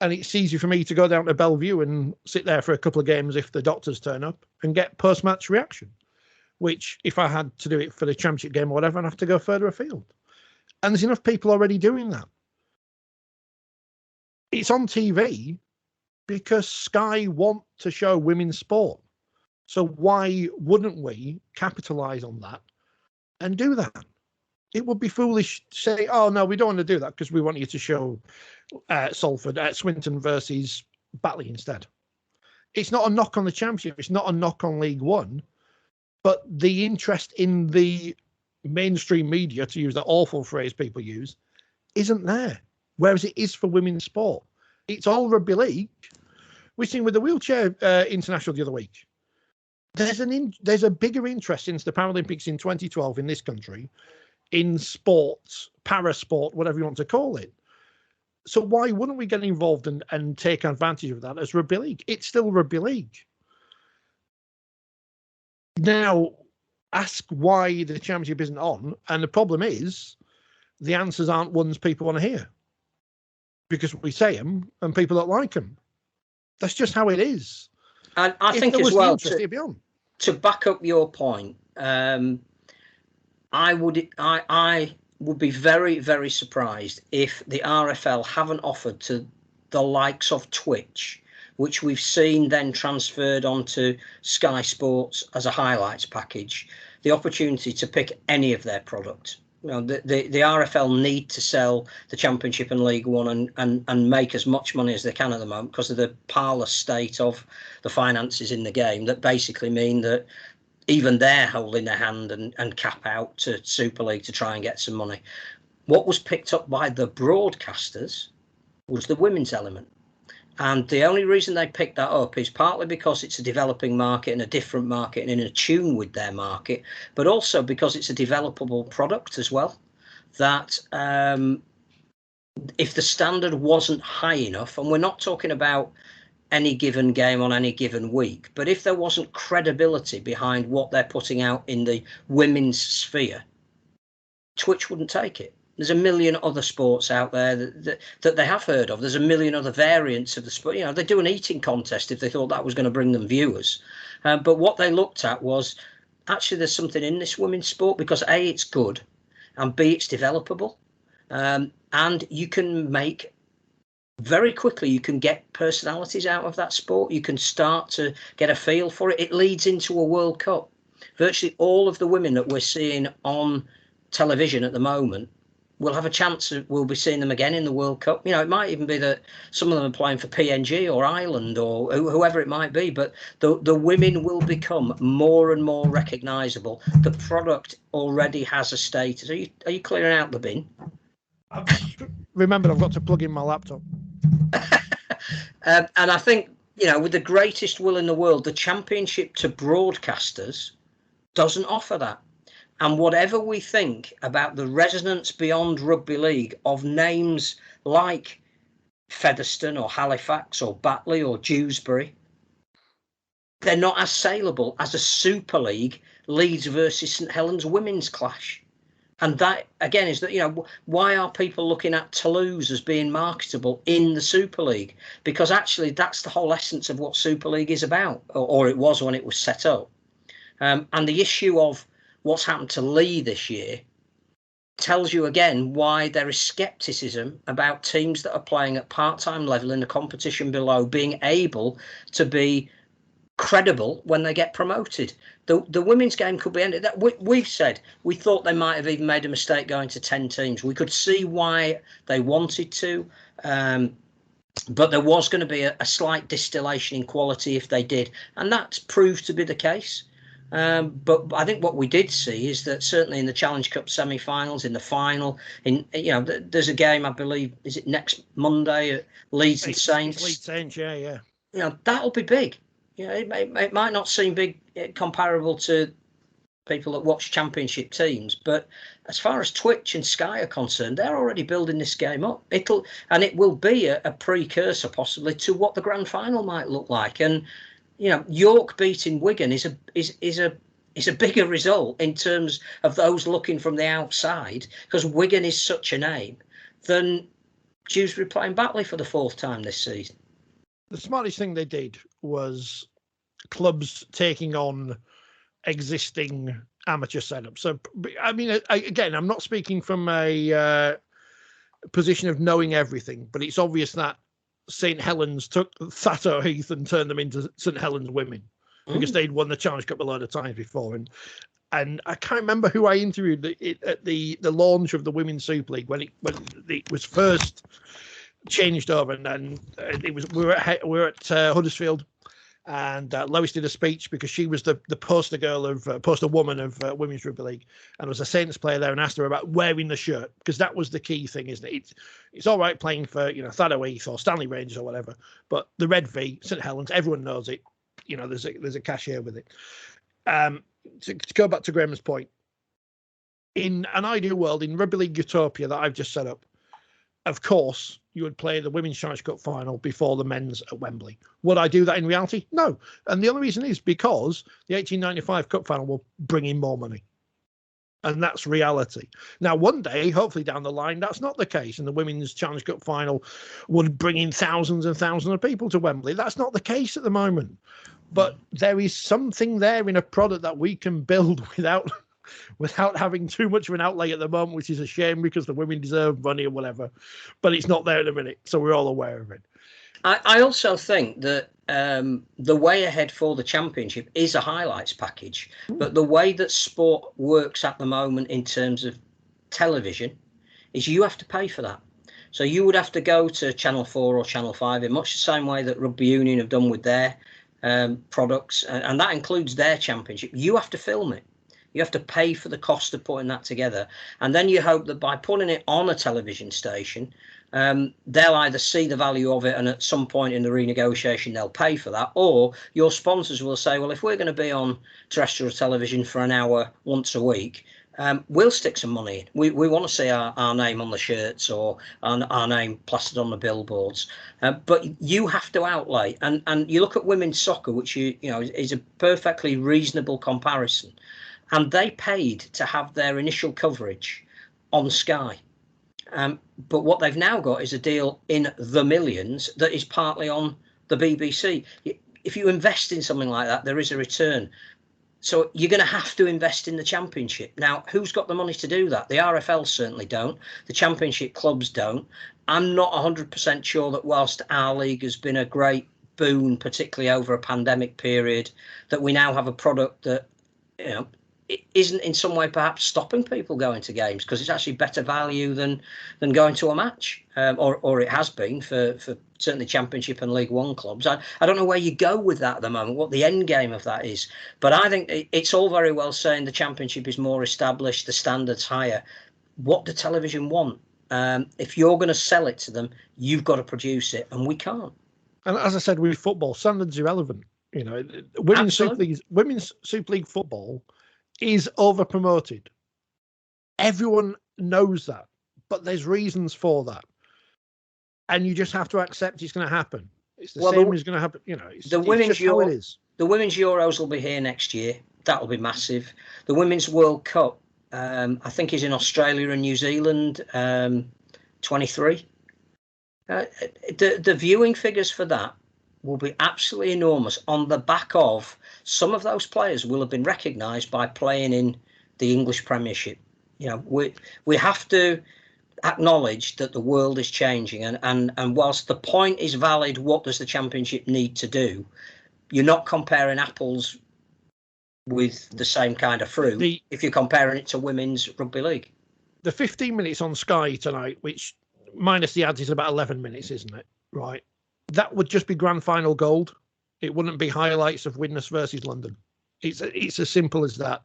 And it's easy for me to go down to Bellevue and sit there for a couple of games if the doctors turn up and get post-match reaction, which if I had to do it for the Championship game or whatever, I'd have to go further afield. And there's enough people already doing that. It's on TV because Sky want to show women's sport. So why wouldn't we capitalise on that and do that? It would be foolish to say, oh, no, we don't want to do that because we want you to show Swinton versus Batley instead. It's not a knock on the Championship. It's not a knock on League One. But the interest in the mainstream media, to use that awful phrase people use, isn't there. Whereas it is for women's sport. It's all rugby league. We've seen with the wheelchair international the other week. There's a bigger interest since the Paralympics in 2012 in this country in sports, parasport, whatever you want to call it. So why wouldn't we get involved and take advantage of that as rugby league? It's still rugby league. Now, ask why the Championship isn't on, and the problem is the answers aren't ones people want to hear because we say them and people don't like them. That's just how it is. And I think as well, to back up your point, I would be very, very surprised if the RFL haven't offered to the likes of Twitch, which we've seen then transferred onto Sky Sports as a highlights package, the opportunity to pick any of their product. You know, the RFL need to sell the Championship and League One and make as much money as they can at the moment because of the parlous state of the finances in the game that basically mean that even they're holding their hand and cap out to Super League to try and get some money. What was picked up by the broadcasters was the women's element. And the only reason they picked that up is partly because it's a developing market and a different market and in tune with their market, but also because it's a developable product as well. That if the standard wasn't high enough, and we're not talking about any given game on any given week, but if there wasn't credibility behind what they're putting out in the women's sphere, Twitch wouldn't take it. There's a million other sports out there that they have heard of. There's a million other variants of the sport. You know, they do an eating contest if they thought that was going to bring them viewers. But what they looked at was actually there's something in this women's sport because A, it's good, and B, it's developable. And you can make very quickly, you can get personalities out of that sport. You can start to get a feel for it. It leads into a World Cup. Virtually all of the women that we're seeing on television at the moment, we'll have a chance. We'll be seeing them again in the World Cup. You know, it might even be that some of them are playing for PNG or Ireland or whoever it might be. But the women will become more and more recognisable. The product already has a status. Are you clearing out the bin? Remember, I've got to plug in my laptop. And I think, you know, with the greatest will in the world, the Championship to broadcasters doesn't offer that. And whatever we think about the resonance beyond rugby league of names like Featherstone or Halifax or Batley or Dewsbury, they're not as saleable as a Super League Leeds versus St Helens women's clash. And that, again, is that, you know, why are people looking at Toulouse as being marketable in the Super League? Because actually that's the whole essence of what Super League is about, or it was when it was set up. And the issue of what's happened to Lee this year tells you again why there is scepticism about teams that are playing at part-time level in the competition below being able to be credible when they get promoted. The women's game could be ended. We've said we thought they might have even made a mistake going to 10 teams. We could see why they wanted to, but there was going to be a slight distillation in quality if they did, and that's proved to be the case. But I think what we did see is that certainly in the Challenge Cup semi-finals, in the final, there's a game, I believe, is it next Monday at Leeds and Saints? Leeds Saints, yeah. You know, that'll be big. You know, it might not seem big comparable to people that watch Championship teams, but as far as Twitch and Sky are concerned, they're already building this game up. It will be a precursor possibly to what the grand final might look like. And you know, York beating Wigan is a bigger result in terms of those looking from the outside, because Wigan is such a name, than Dewsbury playing Batley for the 4th time this season. The smartest thing they did was clubs taking on existing amateur setups. So, I mean, again, I'm not speaking from a position of knowing everything, but it's obvious that St Helens took Thatto Heath and turned them into St Helens women. because they'd won the Challenge Cup a load of times before. And I can't remember who I interviewed at the launch of the Women's Super League when it was first changed over, and then we were at Huddersfield, and Lois did a speech because she was the poster woman of Women's Rugby League, and there was a Saints player there and asked her about wearing the shirt, because that was the key thing, isn't it? It's all right playing for Thaddeus Heath or Stanley Rangers or whatever, but the red V, St Helens, everyone knows it. There's a cashier with it. To go back to Graham's point, in an ideal world, in Rugby League Utopia that I've just set up, of course, you would play the Women's Challenge Cup final before the men's at Wembley. Would I do that in reality? No. And the only reason is because the 1895 Cup final will bring in more money. And that's reality. Now, one day, hopefully down the line, that's not the case. And the Women's Challenge Cup final would bring in thousands and thousands of people to Wembley. That's not the case at the moment. But there is something there in a product that we can build without having too much of an outlay at the moment, which is a shame because the women deserve money or whatever. But it's not there in a minute, so we're all aware of it. I also think that the way ahead for the championship is a highlights package. But the way that sport works at the moment in terms of television is you have to pay for that. So you would have to go to Channel 4 or Channel 5 in much the same way that Rugby Union have done with their products, and that includes their championship. You have to film it. You have to pay for the cost of putting that together. And then you hope that by putting it on a television station, they'll either see the value of it and at some point in the renegotiation they'll pay for that, or your sponsors will say, well, if we're going to be on terrestrial television for an hour once a week, we'll stick some money in. We want to see our name on the shirts or our name plastered on the billboards. But you have to outlay. And you look at women's soccer, which is a perfectly reasonable comparison. And they paid to have their initial coverage on Sky. But what they've now got is a deal in the millions that is partly on the BBC. If you invest in something like that, there is a return. So you're going to have to invest in the championship. Now, who's got the money to do that? The RFL certainly don't. The championship clubs don't. I'm not 100% sure that whilst our league has been a great boon, particularly over a pandemic period, that we now have a product that, it isn't in some way perhaps stopping people going to games, because it's actually better value than going to a match, or it has been for certainly Championship and League One clubs. I don't know where you go with that at the moment, what the end game of that is, but I think it's all very well saying the Championship is more established, the standards higher. What do television want? If you're going to sell it to them, you've got to produce it, and we can't. And as I said, with football, standards irrelevant. Women's Super League football is over promoted. Everyone knows that, but there's reasons for that, and you just have to accept it's going to happen. It's the same as going to happen. It's just how it is. The Women's Euros will be here next year. That'll be massive. The Women's World Cup, I think, is in Australia and New Zealand. 23. The viewing figures for that will be absolutely enormous on the back of some of those players will have been recognised by playing in the English Premiership. We have to acknowledge that the world is changing, and whilst the point is valid, what does the Championship need to do? You're not comparing apples with the same kind of fruit if you're comparing it to women's rugby league. The 15 minutes on Sky tonight, which minus the ads is about 11 minutes, isn't it? Right. That would just be grand final gold. It wouldn't be highlights of Widnes versus London. It's as simple as that.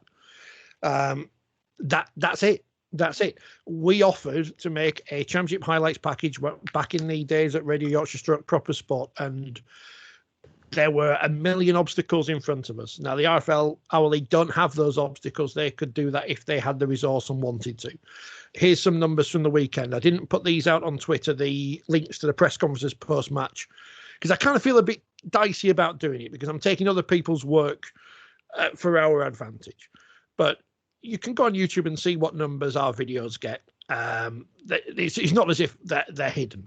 That's it. That's it. We offered to make a championship highlights package back in the days at Radio Yorkshire Stroke Proper Sport, and there were a million obstacles in front of us. Now, the RFL, our league, don't have those obstacles. They could do that if they had the resource and wanted to. Here's some numbers from the weekend. I didn't put these out on Twitter, the links to the press conferences post-match, because I kind of feel a bit dicey about doing it because I'm taking other people's work for our advantage. But you can go on YouTube and see what numbers our videos get. It's not as if they're hidden.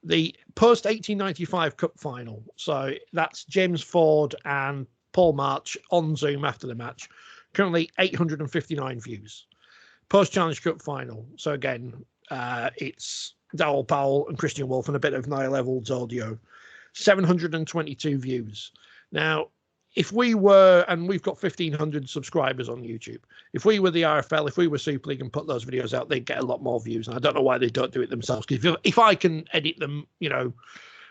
The post-1895 Cup final, so that's James Ford and Paul March on Zoom after the match, currently 859 views. Post-Challenge Cup final, so again, it's Dowell Powell and Christian Wolf and a bit of Niall Evalds audio, 722 views. Now, if we were, and we've got 1,500 subscribers on YouTube, if we were the RFL, if we were Super League and put those videos out, they'd get a lot more views. And I don't know why they don't do it themselves. Because if I can edit them,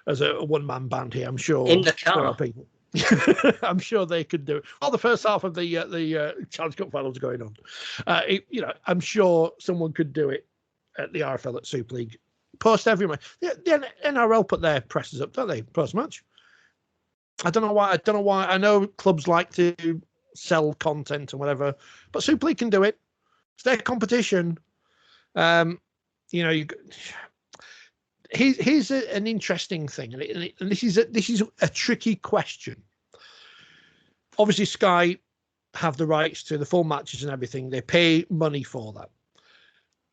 as a one-man band here, I'm sure in the car, people, I'm sure they could do it. Well, the first half of the Challenge Cup finals going on. I'm sure someone could do it at the RFL, at Super League. Post every match. The NRL put their presses up, don't they? Post match. I don't know why. I know clubs like to sell content and whatever, but Super League can do it. It's their competition. Here's an interesting thing, and this is a tricky question. Obviously, Sky have the rights to the full matches and everything. They pay money for that.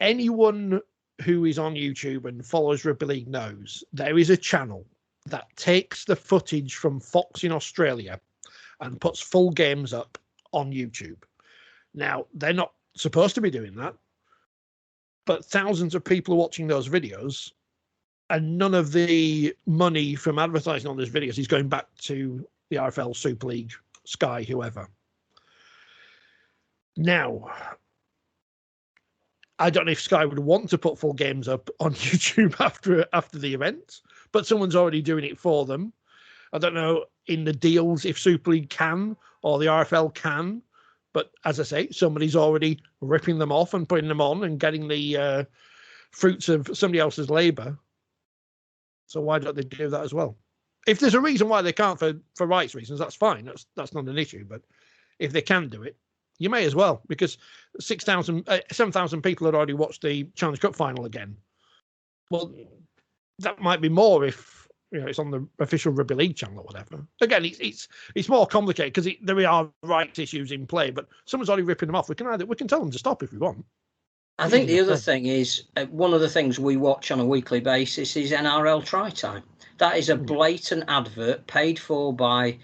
Anyone who is on YouTube and follows Rugby League knows there is a channel that takes the footage from Fox in Australia and puts full games up on YouTube. Now, they're not supposed to be doing that, but thousands of people are watching those videos, and none of the money from advertising on those videos is going back to the RFL, Super League, Sky, whoever. Now, I don't know if Sky would want to put full games up on YouTube after the event, but someone's already doing it for them. I don't know in the deals if Super League can or the RFL can, but as I say, somebody's already ripping them off and putting them on and getting the fruits of somebody else's labour. So why don't they do that as well? If there's a reason why they can't for rights reasons, that's fine. That's not an issue. But if they can do it, you may as well, because 7,000 people had already watched the Challenge Cup final again. Well, that might be more if it's on the official Rugby League channel or whatever. Again, it's more complicated because there are rights issues in play. But someone's already ripping them off. We can tell them to stop if we want. I think the other thing is one of the things we watch on a weekly basis is NRL Try Time. That is a blatant advert paid for by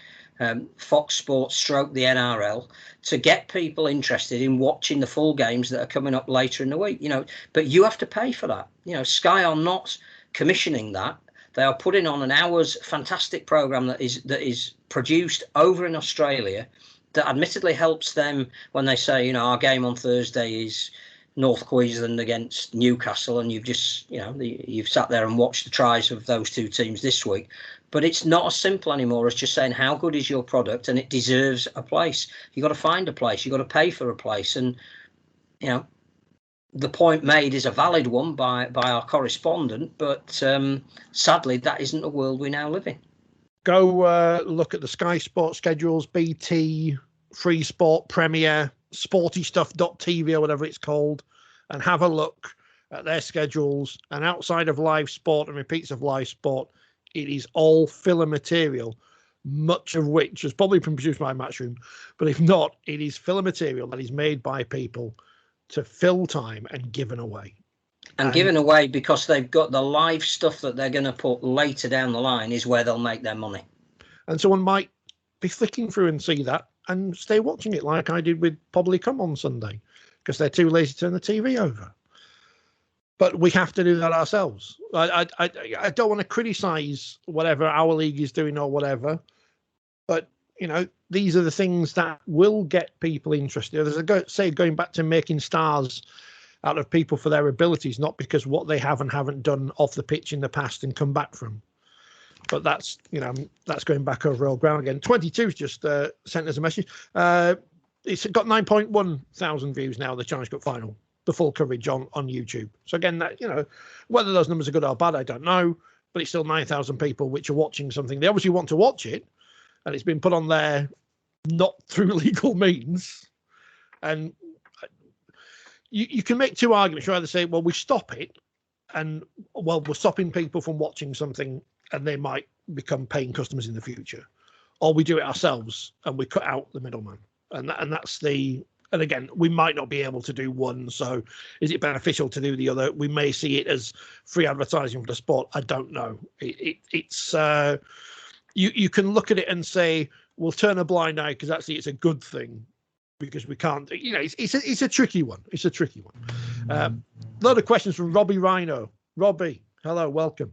Fox Sports stroke the NRL to get people interested in watching the full games that are coming up later in the week. But you have to pay for that. Sky are not commissioning that. They are putting on an hour's fantastic program that is produced over in Australia that admittedly helps them when they say, our game on Thursday is North Queensland against Newcastle, and you've just, you've sat there and watched the tries of those two teams this week. But it's not as simple anymore as just saying how good is your product and it deserves a place. You've got to find a place. You've got to pay for a place. And, the point made is a valid one by our correspondent, but sadly, that isn't the world we now live in. Go look at the Sky Sports schedules, BT, Free Sport, Premier, sportystuff.tv or whatever it's called, and have a look at their schedules. And outside of live sport and repeats of live sport, it is all filler material, much of which has probably been produced by Matchroom, but if not, it is filler material that is made by people to fill time and given away. And given away because they've got the live stuff that they're going to put later down the line is where they'll make their money. And someone might be flicking through and see that and stay watching it like I did with Probably Come on Sunday because they're too lazy to turn the TV over. But we have to do that ourselves. I don't want to criticise whatever our league is doing or whatever, but these are the things that will get people interested. As I say, going back to making stars out of people for their abilities, not because what they have and haven't done off the pitch in the past and come back from. But that's going back over old ground again. 22's just sent us a message. It's got 9.1 thousand views now, the Challenge Cup final, the full coverage on YouTube. So again, that whether those numbers are good or bad, I don't know, but it's still 9,000 people which are watching something. They obviously want to watch it, and it's been put on there not through legal means. And you can make two arguments. You either say, well, we stop it, and well, we're stopping people from watching something and they might become paying customers in the future, or we do it ourselves and we cut out the middleman. And that's the, and again, we might not be able to do one. So is it beneficial to do the other? We may see it as free advertising for the sport. I don't know. It's you can look at it and say, we'll turn a blind eye because actually it's a good thing because we can't, it's a tricky one. It's a tricky one. A lot of questions from Robbie Rhino. Robbie, hello, welcome.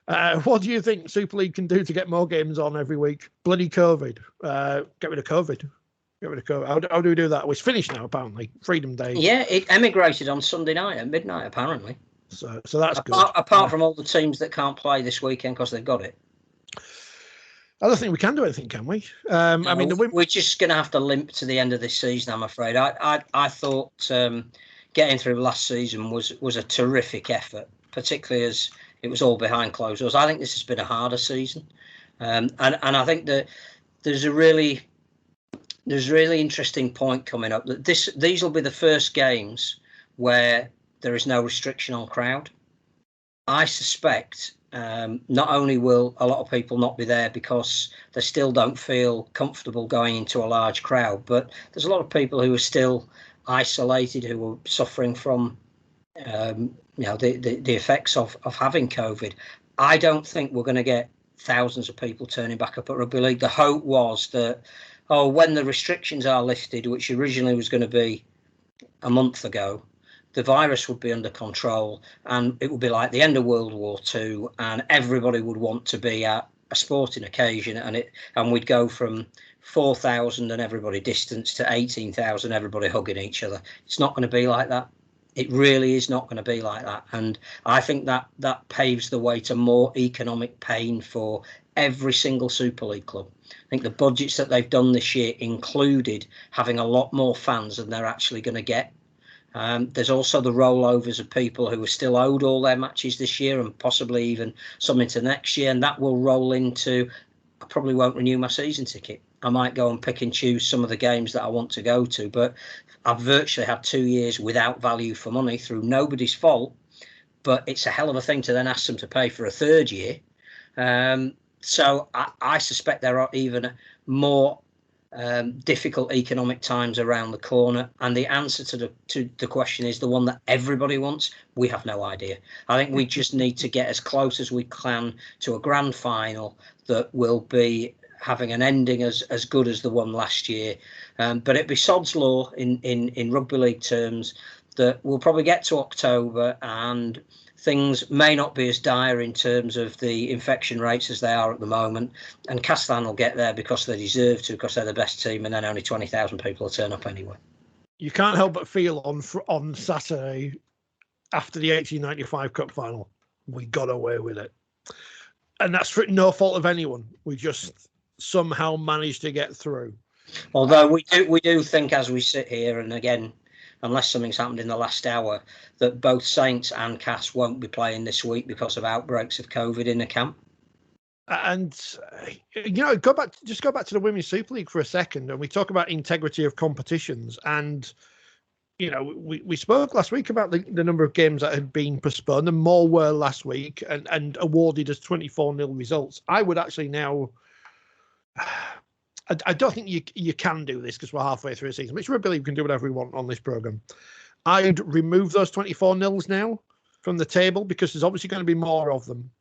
What do you think Super League can do to get more games on every week? Bloody COVID. Get rid of COVID. Get rid of COVID. How do we do that? Well, it's finished now, apparently. Freedom Day. Yeah, it emigrated on Sunday night at midnight, apparently. So that's good. Apart from all the teams that can't play this weekend because they've got it. I don't think we can do anything, can we? No, I mean, we're just going to have to limp to the end of this season, I'm afraid. I thought getting through last season was a terrific effort, particularly as it was all behind closed doors. I think this has been a harder season, and I think that there's a really interesting point coming up that these will be the first games where there is no restriction on crowd. I suspect not only will a lot of people not be there because they still don't feel comfortable going into a large crowd, but there's a lot of people who are still isolated, who are suffering from the effects of having COVID. I don't think we're going to get thousands of people turning back up at Rugby League. The hope was that, when the restrictions are lifted, which originally was going to be a month ago, the virus would be under control and it would be like the end of World War II, and everybody would want to be at a sporting occasion, and we'd go from 4,000 and everybody distanced to 18,000, everybody hugging each other. It's not going to be like that. It really is not going to be like that. And I think that paves the way to more economic pain for every single Super League club. I think the budgets that they've done this year included having a lot more fans than they're actually going to get. There's also the rollovers of people who are still owed all their matches this year and possibly even some into next year. And that will roll into, I probably won't renew my season ticket. I might go and pick and choose some of the games that I want to go to. But I've virtually had 2 years without value for money through nobody's fault. But it's a hell of a thing to then ask them to pay for a third year. So I suspect there are even more difficult economic times around the corner, and the answer to the question is the one that everybody wants. We have no idea. I think we just need to get as close as we can to a grand final that will be having an ending as good as the one last year, but it'd be sod's law in rugby league terms that we'll probably get to October and things may not be as dire in terms of the infection rates as they are at the moment. And Castleford will get there because they deserve to, because they're the best team, and then only 20,000 people will turn up anyway. You can't help but feel on Saturday, after the 1895 Cup final, we got away with it. And that's for no fault of anyone. We just somehow managed to get through. Although we do think, as we sit here, and again, unless something's happened in the last hour, that both Saints and Cass won't be playing this week because of outbreaks of COVID in the camp. And, go back to the Women's Super League for a second, and we talk about integrity of competitions. And, we spoke last week about the number of games that had been postponed, and more were last week and awarded as 24-0 results. I would actually now... I don't think you can do this because we're halfway through the season, which Rugby League can do whatever we want on this programme. I'd remove those 24-0s now from the table because there's obviously going to be more of them,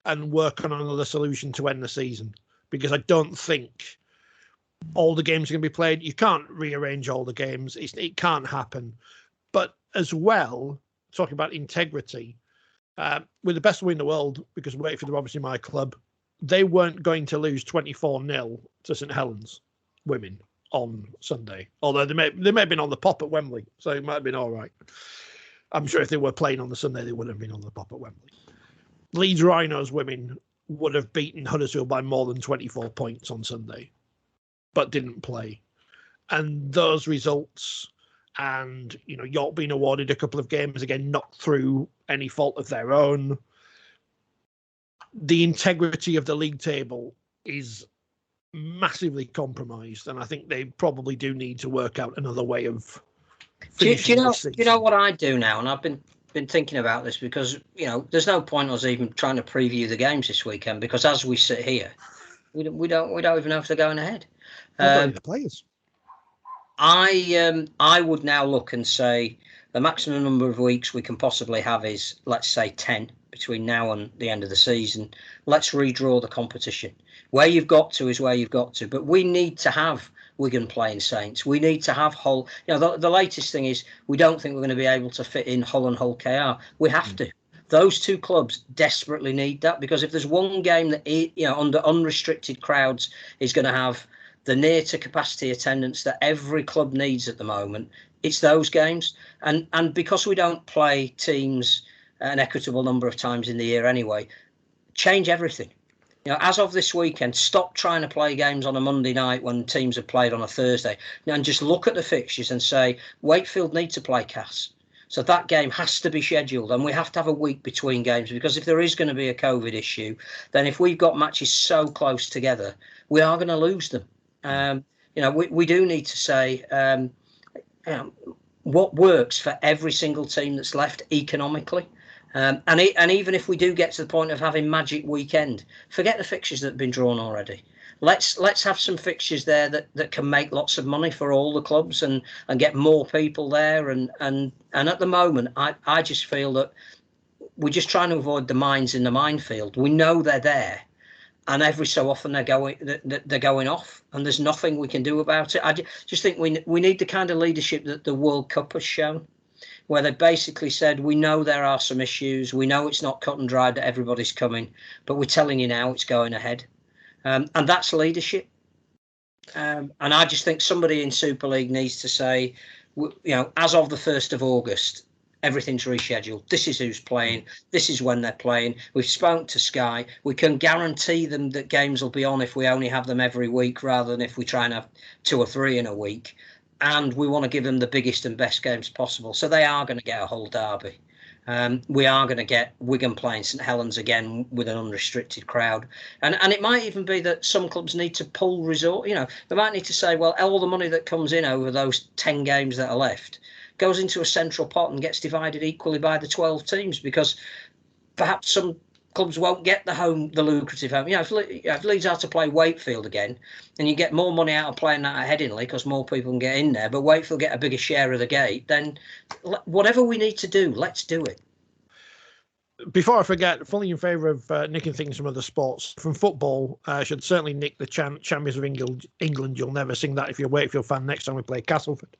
and work on another solution to end the season, because I don't think all the games are going to be played. You can't rearrange all the games. It can't happen. But as well, talking about integrity, with the best way in the world, because Wakefield are obviously my club, they weren't going to lose 24-0 to St Helens women on Sunday, although they may have been on the pop at Wembley, so it might have been all right. I'm sure if they were playing on the Sunday, they would have been on the pop at Wembley. Leeds Rhinos women would have beaten Huddersfield by more than 24 points on Sunday, but didn't play. And those results, and York being awarded a couple of games, again, not through any fault of their own. The integrity of the league table is massively compromised, and I think they probably do need to work out another way of finishing this season. Do you know what I do now? And I've been thinking about this because there's no point us even trying to preview the games this weekend, because as we sit here, we don't even know if they're going ahead. The players. I would now look and say the maximum number of weeks we can possibly have is, let's say, 10 between now and the end of the season. Let's redraw the competition. Where you've got to is where you've got to. But we need to have Wigan playing Saints. We need to have Hull. The latest thing is we don't think we're going to be able to fit in Hull and Hull KR. We have to. Those two clubs desperately need that, because if there's one game that, under unrestricted crowds is going to have the near to capacity attendance that every club needs at the moment, it's those games. And because we don't play teams an equitable number of times in the year anyway, change everything. As of this weekend, stop trying to play games on a Monday night when teams have played on a Thursday, and just look at the fixtures and say, Wakefield need to play Cass. So that game has to be scheduled, and we have to have a week between games, because if there is going to be a COVID issue, then if we've got matches so close together, we are going to lose them. We do need to say what works for every single team that's left economically. And even if we do get to the point of having magic weekend, forget the fixtures that have been drawn already. Let's have some fixtures there that can make lots of money for all the clubs and get more people there. And at the moment, I just feel that we're just trying to avoid the mines in the minefield. We know they're there, and every so often they're going off, and there's nothing we can do about it. I just think we need the kind of leadership that the World Cup has shown, where they basically said, we know there are some issues, we know it's not cut and dried that everybody's coming, but we're telling you now it's going ahead. And that's leadership. And I just think somebody in Super League needs to say, as of the 1st of August, everything's rescheduled. This is who's playing. This is when they're playing. We've spoken to Sky. We can guarantee them that games will be on if we only have them every week, rather than if we try and have 2 or 3 in a week. And we want to give them the biggest and best games possible. So they are going to get a whole derby. We are going to get Wigan playing St Helens again with an unrestricted crowd. And it might even be that some clubs need to pull resort. They might need to say, well, all the money that comes in over those 10 games that are left goes into a central pot and gets divided equally by the 12 teams, because perhaps some clubs won't get the lucrative home. If Leeds are to play Wakefield again, and you get more money out of playing that at Headingley because more people can get in there, but Wakefield get a bigger share of the gate, then whatever we need to do, let's do it. Before I forget, fully in favour of nicking things from other sports. From football, should certainly nick the Champions of England. You'll never sing that if you're a Wakefield fan next time we play Castleford.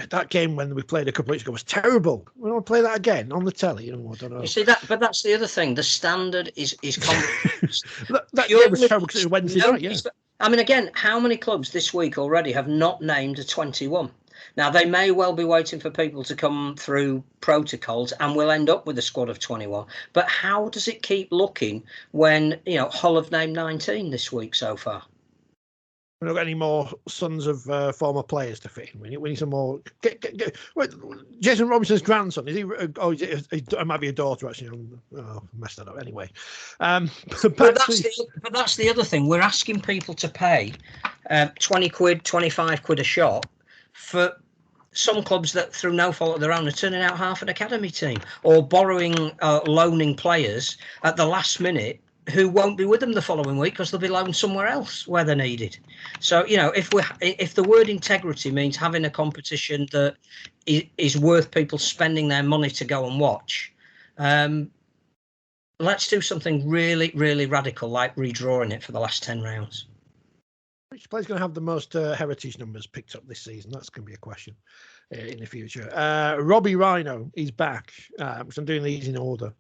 That game when we played a couple of weeks ago was terrible. We don't play that again on the telly. I don't know. You see that, but that's the other thing. The standard is that game was terrible because it was Wednesday night. Yeah. I mean, again, how many clubs this week already have not named a 21? Now they may well be waiting for people to come through protocols, and we'll end up with a squad of 21. But how does it keep looking when Hull have named 19 this week so far? We've not got any more sons of former players to fit in. We need some more. Wait, Jason Robinson's grandson, is he? Oh, it might be a daughter, actually. I messed that up anyway. But that's the other thing. We're asking people to pay 20 quid, 25 quid a shot for some clubs that, through no fault of their own, are turning out half an academy team, or borrowing, loaning players at the last minute who won't be with them the following week because they'll be loaned somewhere else where they're needed. So, if the word integrity means having a competition that is worth people spending their money to go and watch, let's do something really, really radical, like redrawing it for the last 10 rounds. Which player's going to have the most heritage numbers picked up this season? That's going to be a question in the future. Robbie Rhino, he's back. Because I'm doing these in order.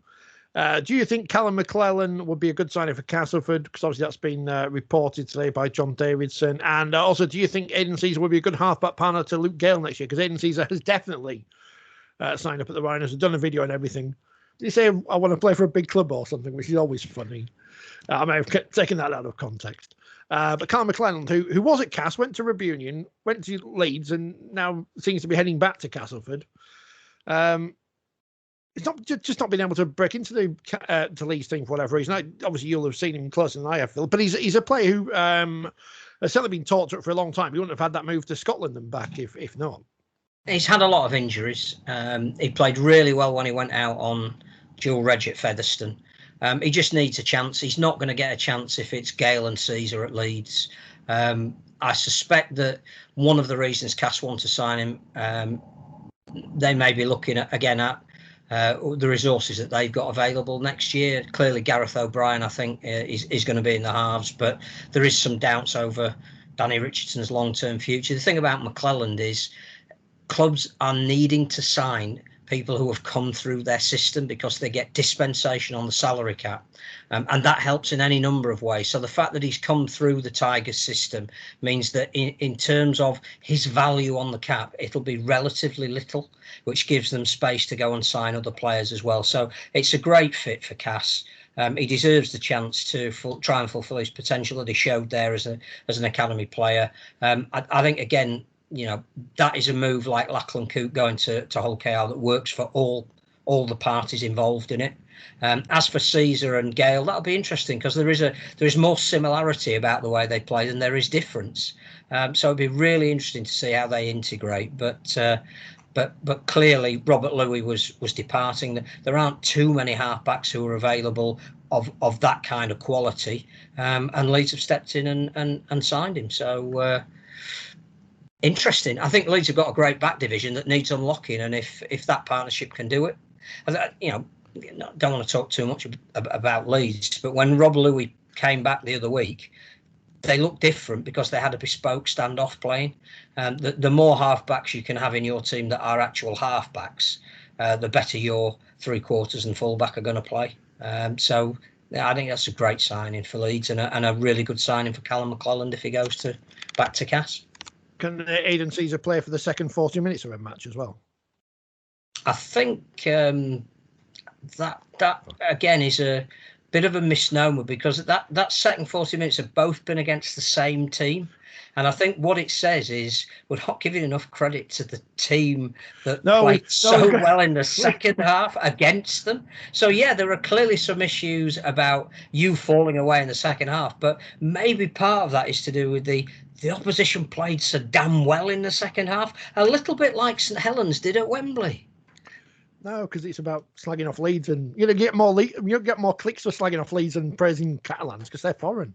Do you think Callum McClellan would be a good signing for Castleford? Because obviously that's been reported today by John Davidson. And also, do you think Aidan Caesar would be a good halfback partner to Luke Gale next year? Because Aidan Caesar has definitely signed up at the Rhinos, has done a video and everything. Did he say, I want to play for a big club or something, which is always funny. I may have taken that out of context. But Callum McClellan, who was at Cass, went to Reunion, went to Leeds, and now seems to be heading back to Castleford. It's not just not being able to break into the Leeds team for whatever reason. Obviously, you'll have seen him closer than I have, Phil. But he's a player who has certainly been talked to for a long time. He wouldn't have had that move to Scotland and back if not. He's had a lot of injuries. He played really well when he went out on dual reg at Featherstone. He just needs a chance. He's not going to get a chance if it's Gale and Caesar at Leeds. I suspect that one of the reasons Cass want to sign him, they may be looking at the resources that they've got available next year. Clearly, Gareth O'Brien, I think, is going to be in the halves, but there is some doubts over Danny Richardson's long-term future. The thing about McClelland is clubs are needing to sign people who have come through their system because they get dispensation on the salary cap. And that helps in any number of ways. So the fact that he's come through the Tigers system means that in terms of his value on the cap, it'll be relatively little, which gives them space to go and sign other players as well. So it's a great fit for Cass. He deserves the chance to try and fulfil his potential that he showed there as an academy player. I think, again, that is a move like Lachlan Coote going to Hull KR that works for all the parties involved in it. As for Caesar and Gale, that'll be interesting because there is more similarity about the way they play than there is difference. So it'll be really interesting to see how they integrate. But clearly Robert Louis was departing. There aren't too many halfbacks who are available of that kind of quality, and Leeds have stepped in and signed him. So interesting. I think Leeds have got a great back division that needs unlocking, and if that partnership can do it, don't want to talk too much about Leeds, but when Rob Louis came back the other week, they looked different because they had a bespoke standoff playing. The more halfbacks you can have in your team that are actual halfbacks, the better your three-quarters and fullback are going to play. So I think that's a great signing for Leeds and a really good signing for Callum McClelland if he goes back to Cass. Can Aidan Caesar play for the second 40 minutes of a match as well? I think that again is a bit of a misnomer because that second 40 minutes have both been against the same team. And I think what it says is we're not giving enough credit to the team that played so well in the second half against them. So, yeah, there are clearly some issues about you falling away in the second half, but maybe part of that is to do with the opposition played so damn well in the second half, a little bit like St Helens did at Wembley. No, because it's about slagging off Leeds, and you get more clicks for slagging off Leeds and praising Catalans because they're foreign.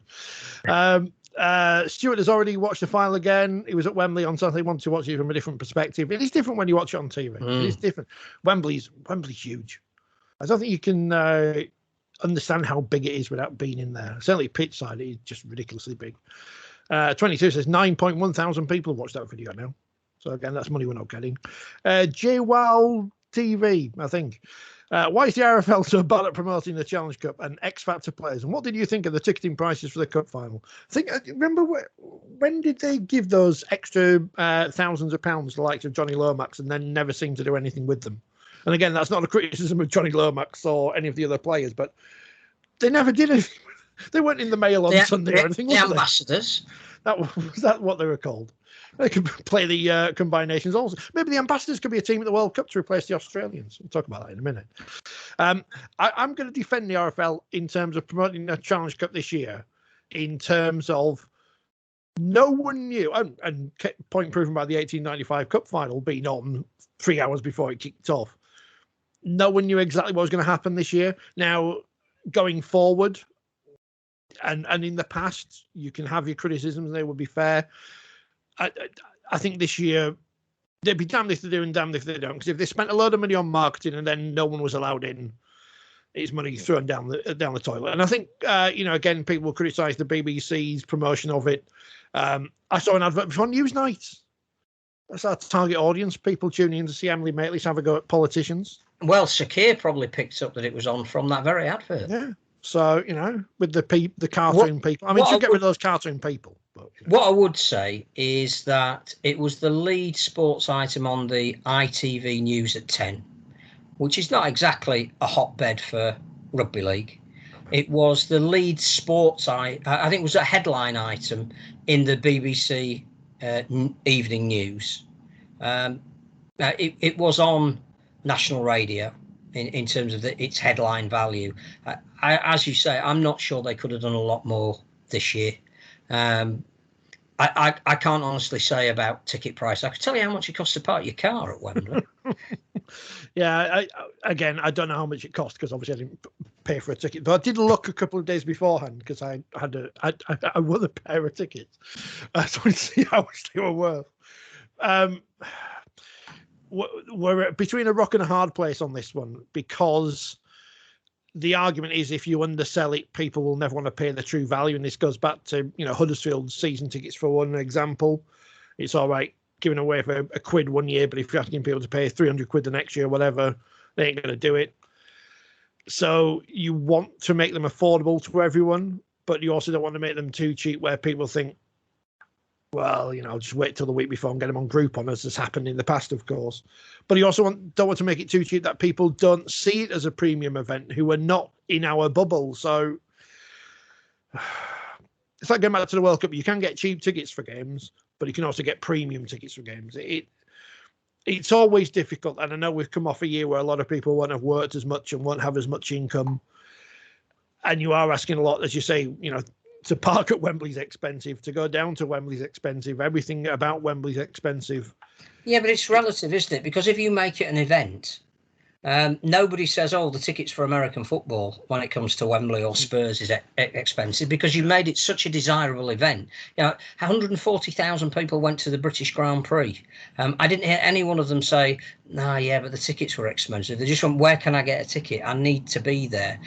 Stuart has already watched the final again. He was at Wembley on Saturday. He wanted to watch it from a different perspective. It is different when you watch it on TV. It is different. Wembley's huge. I don't think you can understand how big it is without being in there. Certainly pitch side, it is just ridiculously big. 22 says 9.1 thousand people have watched that video now. So again, that's money we're not getting. JWoww TV, I think. Why is the RFL so bad at promoting the Challenge Cup and X Factor players? And what did you think of the ticketing prices for the cup final? Remember when did they give those extra thousands of pounds to the likes of Johnny Lomax and then never seem to do anything with them? And again, that's not a criticism of Johnny Lomax or any of the other players, but they never did anything. They weren't in the Mail on Sunday or anything. The ambassadors. Was that what they were called? They could play the combined nations also. Maybe the ambassadors could be a team at the World Cup to replace the Australians. We'll talk about that in a minute. I'm going to defend the RFL in terms of promoting the Challenge Cup this year, in terms of no one knew, and point proven by the 1895 Cup final being on 3 hours before it kicked off. No one knew exactly what was going to happen this year. Now, going forward, and in the past, you can have your criticisms, they will be fair. I think this year they'd be damned if they do and damned if they don't. Because if they spent a load of money on marketing and then no one was allowed in, it's money thrown down the toilet. And I think again, people will criticise the BBC's promotion of it. I saw an advert before Newsnight. That's our target audience. People tuning in to see Emily Maitlis have a go at politicians. Well, Shakir probably picked up that it was on from that very advert. Yeah. So with the cartoon people. I mean, should get rid of those cartoon people. But, What I would say is that it was the lead sports item on the ITV News at 10, which is not exactly a hotbed for rugby league. It was the lead sports I think it was a headline item in the BBC evening news. It was on national radio in terms of its headline value. As you say, I'm not sure they could have done a lot more this year. I can't honestly say about ticket price. I could tell you how much it costs to park your car at Wembley. Yeah, I don't know how much it cost because obviously I didn't pay for a ticket. But I did look a couple of days beforehand because I won a pair of tickets. I just wanted to see how much they were worth. We're between a rock and a hard place on this one because the argument is if you undersell it, people will never want to pay the true value. And this goes back to, Huddersfield's season tickets for one example. It's all right giving away for a quid one year, but if you're asking people to pay 300 quid the next year, whatever, they ain't going to do it. So you want to make them affordable to everyone, but you also don't want to make them too cheap where people think, well, you know, I'll just wait till the week before and get them on Groupon, as has happened in the past, of course. But you also don't want to make it too cheap that people don't see it as a premium event who are not in our bubble. So it's like going back to the World Cup. You can get cheap tickets for games, but you can also get premium tickets for games. It's always difficult. And I know we've come off a year where a lot of people won't have worked as much and won't have as much income. And you are asking a lot, as you say, you know, to park at Wembley's expensive, to go down to Wembley's expensive, everything about Wembley's expensive. Yeah, but it's relative, isn't it? Because if you make it an event, nobody says, oh, the tickets for American football when it comes to Wembley or Spurs is expensive, because you made it such a desirable event. You know, 140,000 people went to the British Grand Prix. I didn't hear any one of them say, nah, yeah, but the tickets were expensive. They just went, where can I get a ticket? I need to be there.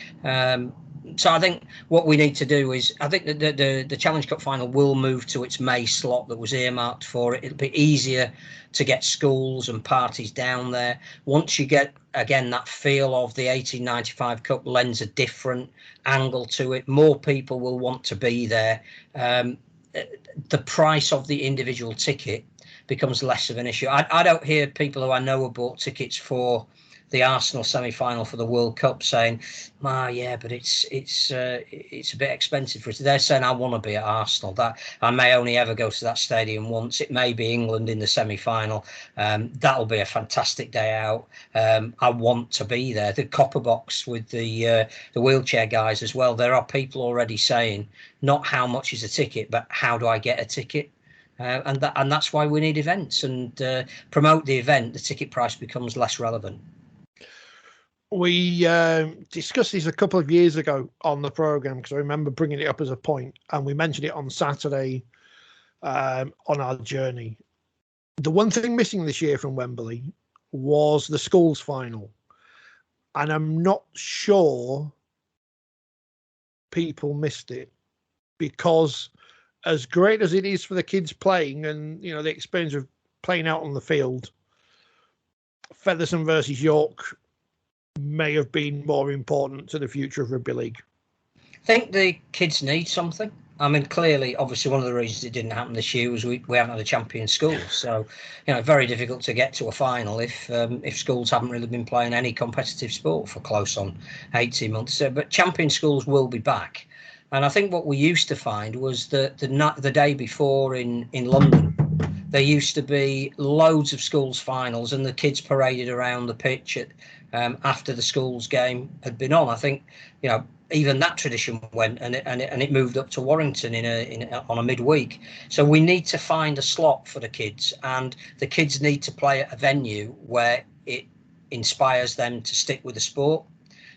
So I think what we need to do is, I think that the Challenge Cup final will move to its May slot that was earmarked for it. It'll be easier to get schools and parties down there. Once you get, again, that feel of the 1895 Cup lends a different angle to it, more people will want to be there. The price of the individual ticket becomes less of an issue. I don't hear people who I know have bought tickets for the Arsenal semi-final for the World Cup saying, yeah, but it's a bit expensive for it. They're saying, I want to be at Arsenal. That I may only ever go to that stadium once. It may be England in the semi-final. That'll be a fantastic day out. I want to be there. The Copper Box with the wheelchair guys as well. There are people already saying, not how much is a ticket, but how do I get a ticket? And that's why we need events, and promote the event. The ticket price becomes less relevant. We discussed this a couple of years ago on the programme, because I remember bringing it up as a point, and we mentioned it on Saturday on our journey. The one thing missing this year from Wembley was the schools final. And I'm not sure people missed it, because as great as it is for the kids playing and, you know, the experience of playing out on the field, Featherstone versus York may have been more important to the future of rugby league. I think the kids need something. I mean, clearly, obviously, one of the reasons it didn't happen this year was we haven't had a champion school. So, you know, very difficult to get to a final if schools haven't really been playing any competitive sport for close on 18 months. But champion schools will be back. And I think what we used to find was that the day before in London, there used to be loads of schools finals, and the kids paraded around the pitch after the schools game had been on. I think, you know, even that tradition went, and it moved up to Warrington on a midweek. So we need to find a slot for the kids, and the kids need to play at a venue where it inspires them to stick with the sport.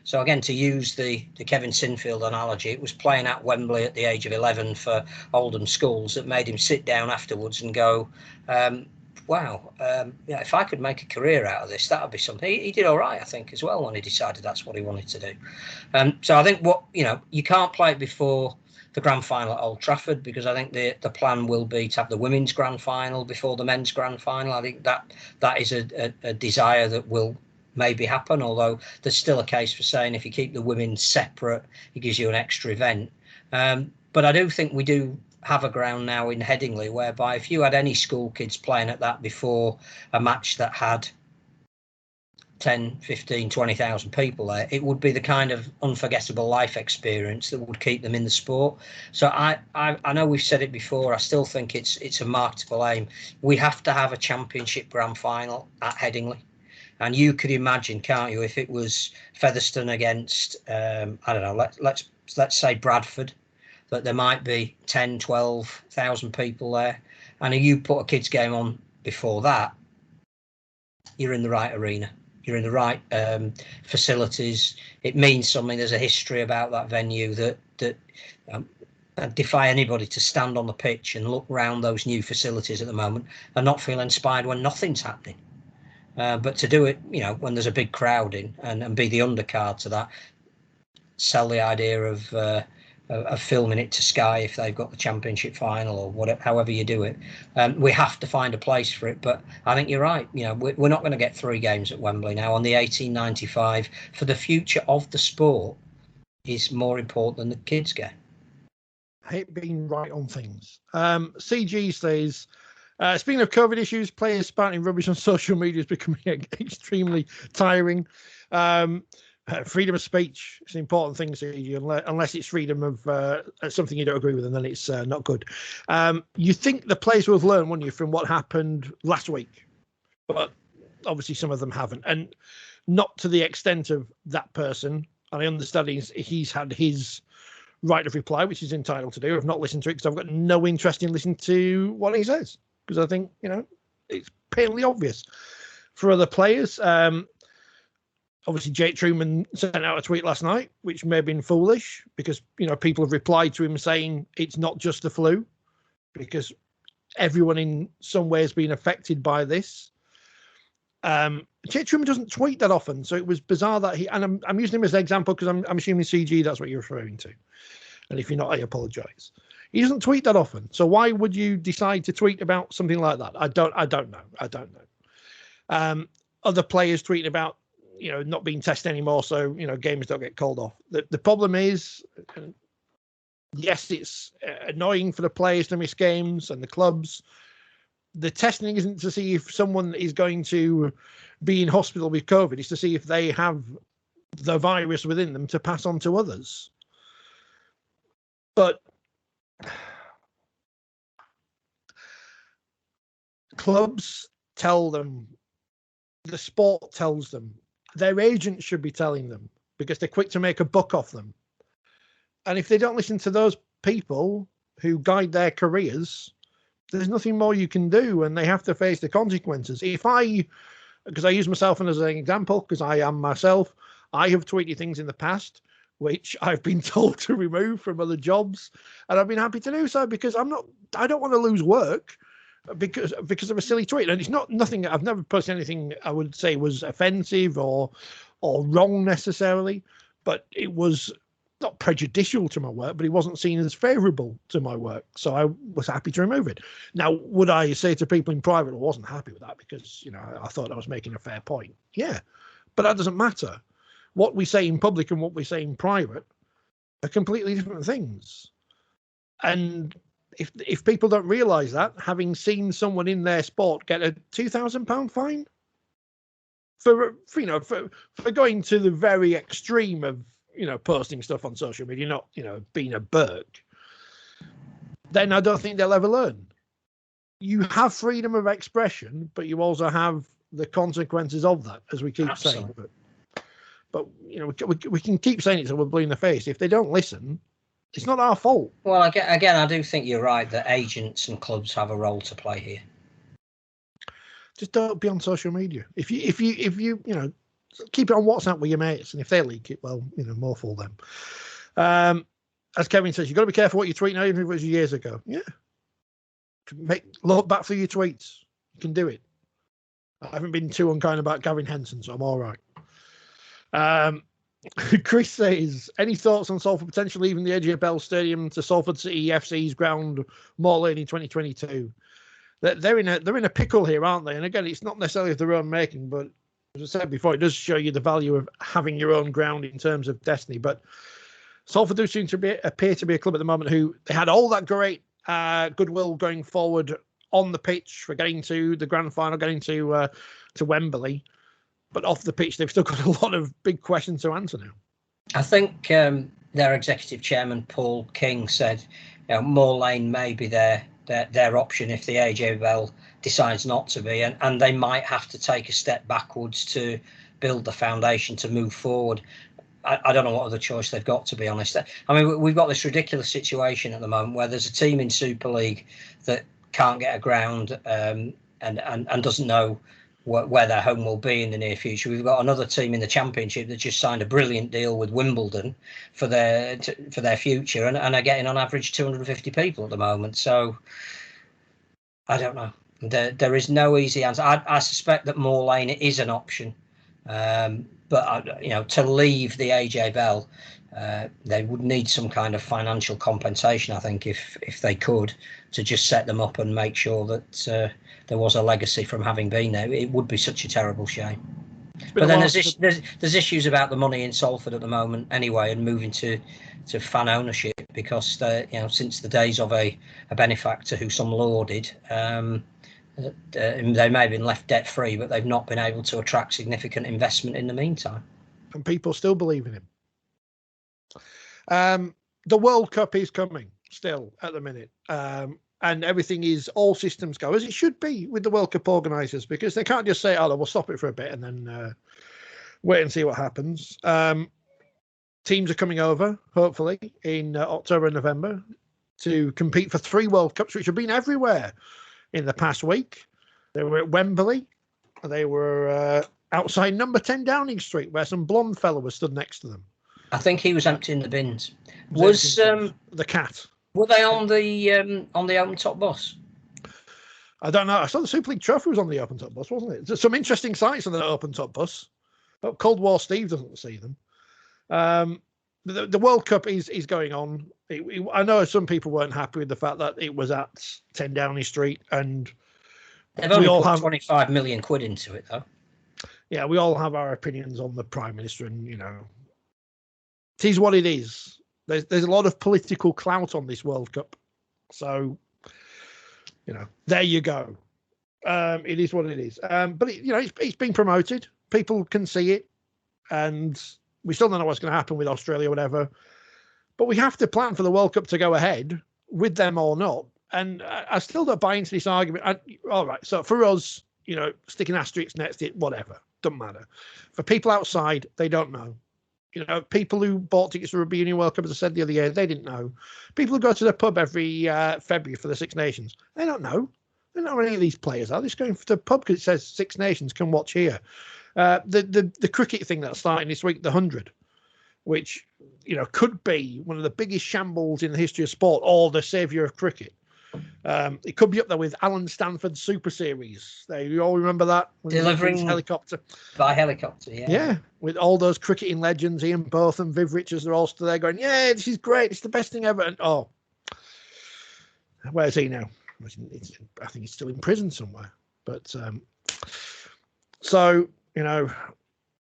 So again, to use the Kevin Sinfield analogy, it was playing at Wembley at the age of 11 for Oldham schools that made him sit down afterwards and go, wow, yeah, if I could make a career out of this, that would be something. He did all right, I think, as well, when he decided that's what he wanted to do. So I think you can't play it before the grand final at Old Trafford, because I think the plan will be to have the women's grand final before the men's grand final. I think that is a desire that will maybe happen, although there's still a case for saying if you keep the women separate, it gives you an extra event. But I do think we do have a ground now in Headingley whereby if you had any school kids playing at that before a match that had 10, 15, 20,000 people there, it would be the kind of unforgettable life experience that would keep them in the sport. So I know we've said it before, I still think it's a marketable aim. We have to have a championship grand final at Headingley. And you could imagine, can't you, if it was Featherstone against, I don't know, let's say Bradford, that there might be 10, 12,000 people there. And if you put a kids' game on before that, you're in the right arena. You're in the right facilities. It means something. There's a history about that venue that I defy anybody to stand on the pitch and look around those new facilities at the moment and not feel inspired when nothing's happening. But to do it, you know, when there's a big crowd in and be the undercard to that, sell the idea of of filming it to Sky if they've got the championship final or whatever, however you do it. We have to find a place for it. But I think you're right. We're not going to get 3 games at Wembley now. On the 1895, for the future of the sport, is more important than the kids' game. I hate being right on things. CG says, speaking of COVID issues, players spouting rubbish on social media is becoming extremely tiring. Freedom of speech is an important thing, CG, unless it's freedom of something you don't agree with, and then it's not good. You think the players will have learned, wouldn't you, from what happened last week? But obviously some of them haven't, and not to the extent of that person. And I understand he's had his right of reply, which he's entitled to do. I've not listened to it because I've got no interest in listening to what he says, because I think, it's painfully obvious. For other players, obviously Jake Truman sent out a tweet last night, which may have been foolish because, people have replied to him saying it's not just the flu, because everyone in some way has been affected by this. Jake Truman doesn't tweet that often, so it was bizarre that and I'm using him as an example because I'm assuming CG, that's what you're referring to. And if you're not, I apologize. He doesn't tweet that often. So why would you decide to tweet about something like that? I don't know. Other players tweeting about, not being tested anymore, so, games don't get called off. The problem is, yes, it's annoying for the players to miss games and the clubs. The testing isn't to see if someone is going to be in hospital with COVID. It's to see if they have the virus within them to pass on to others. But clubs tell them, the sport tells them, their agents should be telling them because they're quick to make a buck off them. And if they don't listen to those people who guide their careers, there's nothing more you can do, and they have to face the consequences. Because I use myself as an example, because I am myself, I have tweeted things in the past which I've been told to remove from other jobs, and I've been happy to do so because I don't want to lose work because of a silly tweet. And it's nothing. I've never posted anything I would say was offensive or wrong necessarily, but it was not prejudicial to my work, but it wasn't seen as favourable to my work. So I was happy to remove it. Now, would I say to people in private, I wasn't happy with that because, I thought I was making a fair point? Yeah, but that doesn't matter. What we say in public and what we say in private are completely different things. And if people don't realise that, having seen someone in their sport get a £2,000 fine for going to the very extreme of, posting stuff on social media, not, being a Burke, then I don't think they'll ever learn. You have freedom of expression, but you also have the consequences of that, as we keep saying. But we can keep saying it till we're blue in the face. If they don't listen, it's not our fault. Well, again, I do think you're right that agents and clubs have a role to play here. Just don't be on social media. If you keep it on WhatsApp with your mates, and if they leak it, well, more for them. As Kevin says, you've got to be careful what you tweet now, even if it was years ago. Yeah. Look back for your tweets. You can do it. I haven't been too unkind about Gavin Henson, so I'm all right. Chris says, any thoughts on Salford potentially leaving the AJ Bell Stadium to Salford City FC's ground more late in 2022? They're in a pickle here, aren't they? And again, it's not necessarily of their own making, but as I said before, it does show you the value of having your own ground in terms of destiny. But Salford do seem to appear to be a club at the moment who they had all that great goodwill going forward on the pitch for getting to the grand final, getting to Wembley. But off the pitch, they've still got a lot of big questions to answer now. I think their executive chairman, Paul King, said Moor Lane may be their option if the AJ Bell decides not to be, and they might have to take a step backwards to build the foundation to move forward. I don't know what other choice they've got, to be honest. I mean, we've got this ridiculous situation at the moment where there's a team in Super League that can't get a ground and doesn't know where their home will be in the near future. We've got another team in the Championship that just signed a brilliant deal with Wimbledon for their future and are getting on average 250 people at the moment. So I don't know. There is no easy answer. I suspect that Moor Lane is an option, but to leave the AJ Bell They would need some kind of financial compensation, I think, if they could, to just set them up and make sure that there was a legacy from having been there. It would be such a terrible shame. But then there's issues about the money in Salford at the moment anyway, and moving to fan ownership, because since the days of a benefactor who some lauded, they may have been left debt free, but they've not been able to attract significant investment in the meantime. And people still believe in him. The World Cup is coming still at the minute. And everything is all systems go, as it should be with the World Cup organisers, because they can't just say, oh, we'll stop it for a bit and then wait and see what happens. Teams are coming over, hopefully, in October and November to compete for 3 World Cups, which have been everywhere in the past week. They were at Wembley. They were outside number 10 Downing Street, where some blonde fella was stood next to them. I think he was emptying the bins. Was the cat? Were they on the open top bus? I don't know. I saw the Super League trophy was on the open top bus, wasn't it? There's some interesting sights on the open top bus. But Cold War Steve doesn't see them. The World Cup is going on. I know some people weren't happy with the fact that it was at 10 Downing Street, and they've only put 25 million quid into it, though. Yeah, we all have our opinions on the Prime Minister, and it is what it is. There's a lot of political clout on this World Cup, so there you go. It is what it is. But it's been promoted. People can see it, and we still don't know what's going to happen with Australia, or whatever. But we have to plan for the World Cup to go ahead with them or not. And I still don't buy into this argument. All right, so for us, sticking asterisks next to it, whatever, doesn't matter. For people outside, they don't know. People who bought tickets to the Rugby Union World Cup, as I said the other year, they didn't know. People who go to the pub every February for the Six Nations, they don't know. They don't know who any of these players are. They're just going to the pub because it says Six Nations, come watch here. The cricket thing that's starting this week, the 100, which could be one of the biggest shambles in the history of sport, or the saviour of cricket. It could be up there with Alan Stanford's Super Series. You all remember that? Delivering helicopter. By helicopter, yeah. Yeah, with all those cricketing legends, Ian Both and Viv Richards, they're all still there going, yeah, this is great. It's the best thing ever. And where's he now? I think he's still in prison somewhere. But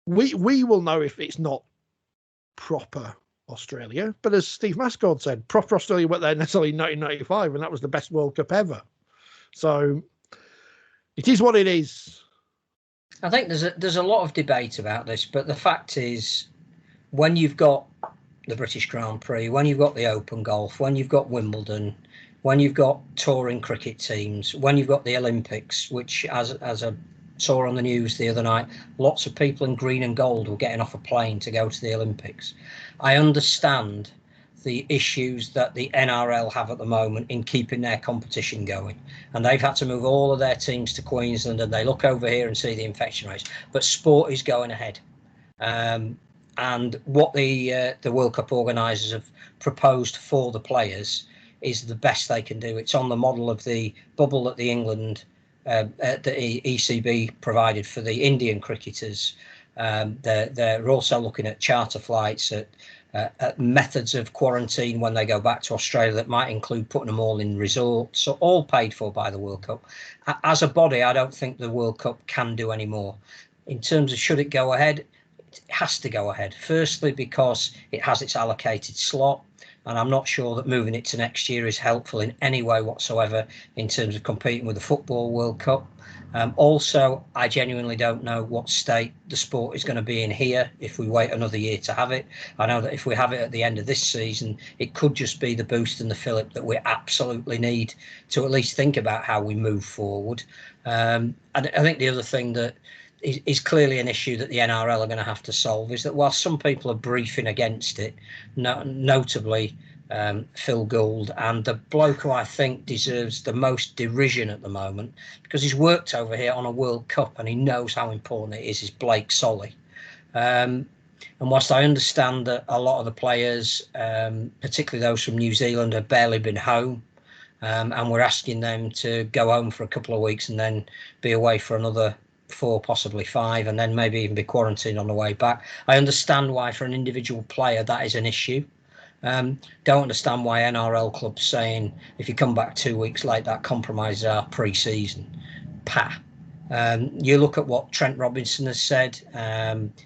we will know if it's not proper Australia, but as Steve Mascord said, proper Australia went there necessarily in 1995, and that was the best World Cup ever. So it is what it is. I think there's a lot of debate about this, but the fact is, when you've got the British Grand Prix, when you've got the Open Golf, when you've got Wimbledon, when you've got touring cricket teams, when you've got the Olympics, which as I saw on the news the other night, lots of people in green and gold were getting off a plane to go to the Olympics. I understand the issues that the NRL have at the moment in keeping their competition going, and they've had to move all of their teams to Queensland, and they look over here and see the infection rates, but sport is going ahead. And what the World Cup organisers have proposed for the players is the best they can do. It's on the model of the bubble that the ECB provided for the Indian cricketers. They're also looking at charter flights, at methods of quarantine when they go back to Australia that might include putting them all in resorts, so all paid for by the World Cup. As a body, I don't think the World Cup can do any more. In terms of should it go ahead, it has to go ahead. Firstly, because it has its allocated slot, and I'm not sure that moving it to next year is helpful in any way whatsoever in terms of competing with the Football World Cup. Also, I genuinely don't know what state the sport is going to be in here if we wait another year to have it. I know that if we have it at the end of this season, it could just be the boost and the fillip that we absolutely need to at least think about how we move forward. And I think the other thing that is clearly an issue that the NRL are going to have to solve is that while some people are briefing against it, notably Phil Gould, and the bloke who I think deserves the most derision at the moment because he's worked over here on a World Cup and he knows how important it is Blake Solly. And whilst I understand that a lot of the players, particularly those from New Zealand, have barely been home, and we're asking them to go home for a couple of weeks and then be away for another 4, possibly 5, and then maybe even be quarantined on the way back. I understand why for an individual player that is an issue. Don't understand why NRL clubs saying if you come back 2 weeks late, that compromises our pre-season. You look at what Trent Robinson has said.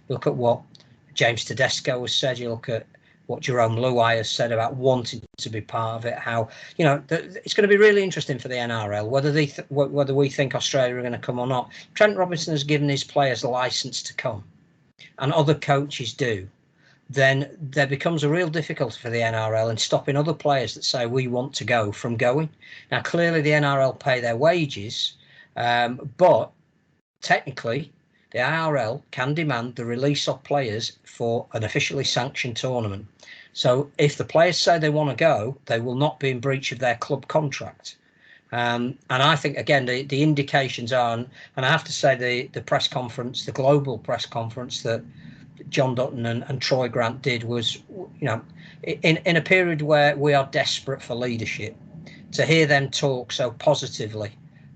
Look at what James Tedesco has said. You look at what Jerome Luai has said about wanting to be part of it. How, you know, it's going to be really interesting for the NRL whether we think Australia are going to come or not. Trent Robinson has given his players a license to come, and other coaches do. Then there becomes a real difficulty for the NRL in stopping other players that say we want to go from going. Now, clearly the NRL pay their wages, but technically the IRL can demand the release of players for an officially sanctioned tournament. So if the players say they want to go, they will not be in breach of their club contract. And I think, again, the indications are, and I have to say the press conference, the global press conference that John Dutton and Troy Grant did was, you know, in a period where we are desperate for leadership, to hear them talk so positively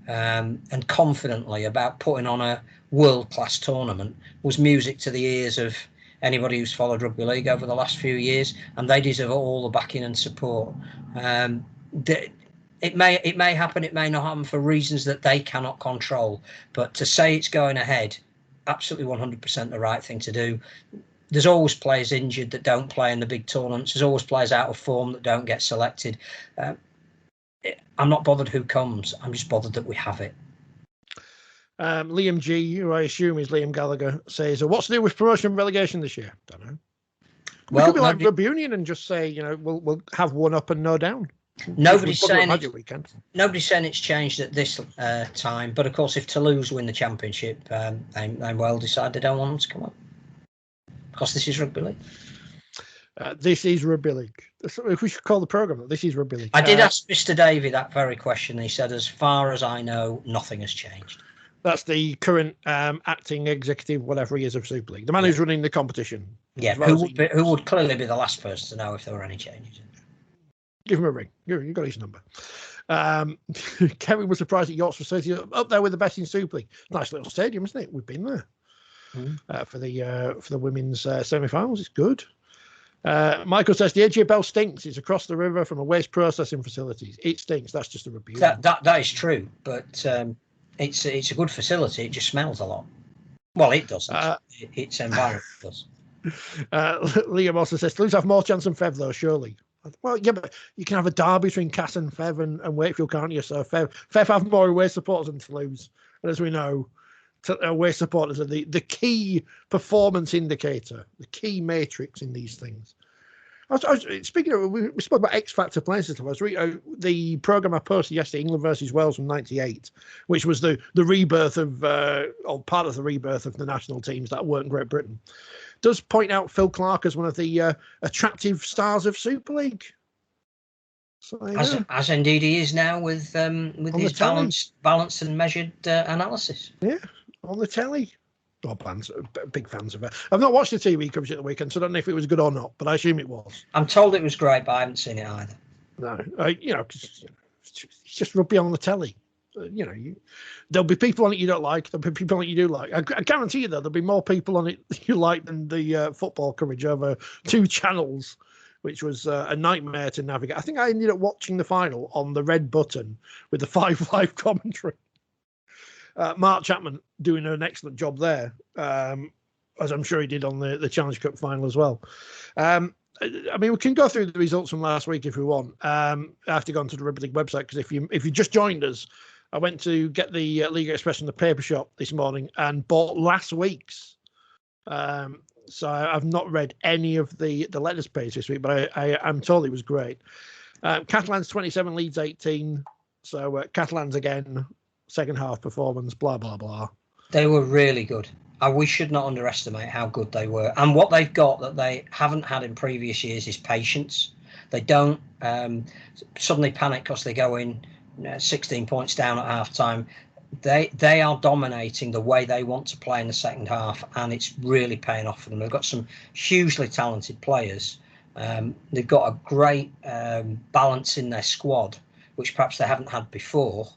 and confidently about putting on a world-class tournament was music to the ears of anybody who's followed rugby league over the last few years, and they deserve all the backing and support. It may happen, it may not happen for reasons that they cannot control, but to say it's going ahead, absolutely 100% the right thing to do. There's always players injured that don't play in the big tournaments. There's always players out of form that don't get selected. I'm not bothered who comes. I'm just bothered that we have it. Liam G, who I assume is Liam Gallagher, says, what's to do with promotion and relegation this year? Don't know. We could be like Rugby Union and just say, you know, we'll have one up and no down. Nobody's saying it's changed at this time, but of course, if Toulouse win the championship, they well decide they don't want them to come up, because this is rugby league. This is rugby league. If we should call the programme, this is rugby league. I did ask Mr. Davey that very question. He said, as far as I know, nothing has changed. That's the current acting executive, whatever he is, of Super League. The man who's running the competition. Yeah, who would clearly be the last person to know if there were any changes. Give him a ring. You got his number. Kevin was surprised at York's facility up there with the best in Super League. Nice little stadium, isn't it? We've been there for the women's semi-finals. It's good. Michael says the AJ Bell stinks. It's across the river from a waste processing facilities. It stinks. That's just a review. That is true, but it's a good facility. It just smells a lot. Well, it doesn't. Its environment does. Liam also says Toulouse have more chance than Fev though, surely. Well, yeah, but you can have a derby between Cass and Fev and Wakefield, can't you? So Fev have more away supporters than Toulouse. And as we know, away supporters are the key performance indicator, the key matrix in these things. Speaking of, we spoke about X Factor players and stuff. The programme I posted yesterday, England versus Wales from '98, which was the rebirth of, or part of the rebirth of the national teams that weren't Great Britain, does point out Phil Clark as one of the attractive stars of Super League. So, as indeed he is now with his balanced and measured analysis. Yeah, on the telly. Oh, big fans of it. I've not watched the TV coverage at the weekend, so I don't know if it was good or not, but I assume it was. I'm told it was great, but I haven't seen it either. No, it's just rugby on the telly. There'll be people on it you don't like. There'll be people on it you do like. I guarantee you, though, there'll be more people on it you like than the football coverage over 2 channels, which was a nightmare to navigate. I think I ended up watching the final on the red button with the 5 live commentary. Mark Chapman doing an excellent job there, as I'm sure he did on the Challenge Cup final as well. I mean, we can go through the results from last week if we want. I have to go onto the Rugby League website, because if you just joined us, I went to get the League Express from the paper shop this morning and bought last week's. So I've not read any of the letters page this week, but I'm told it was great. Catalans 27, Leeds 18. So Catalans again. Second half performance, blah, blah, blah. They were really good. We should not underestimate how good they were. And what they've got that they haven't had in previous years is patience. They don't suddenly panic because they go in 16 points down at half time. They are dominating the way they want to play in the second half, and it's really paying off for them. They've got some hugely talented players. They've got a great balance in their squad, which perhaps they haven't had before.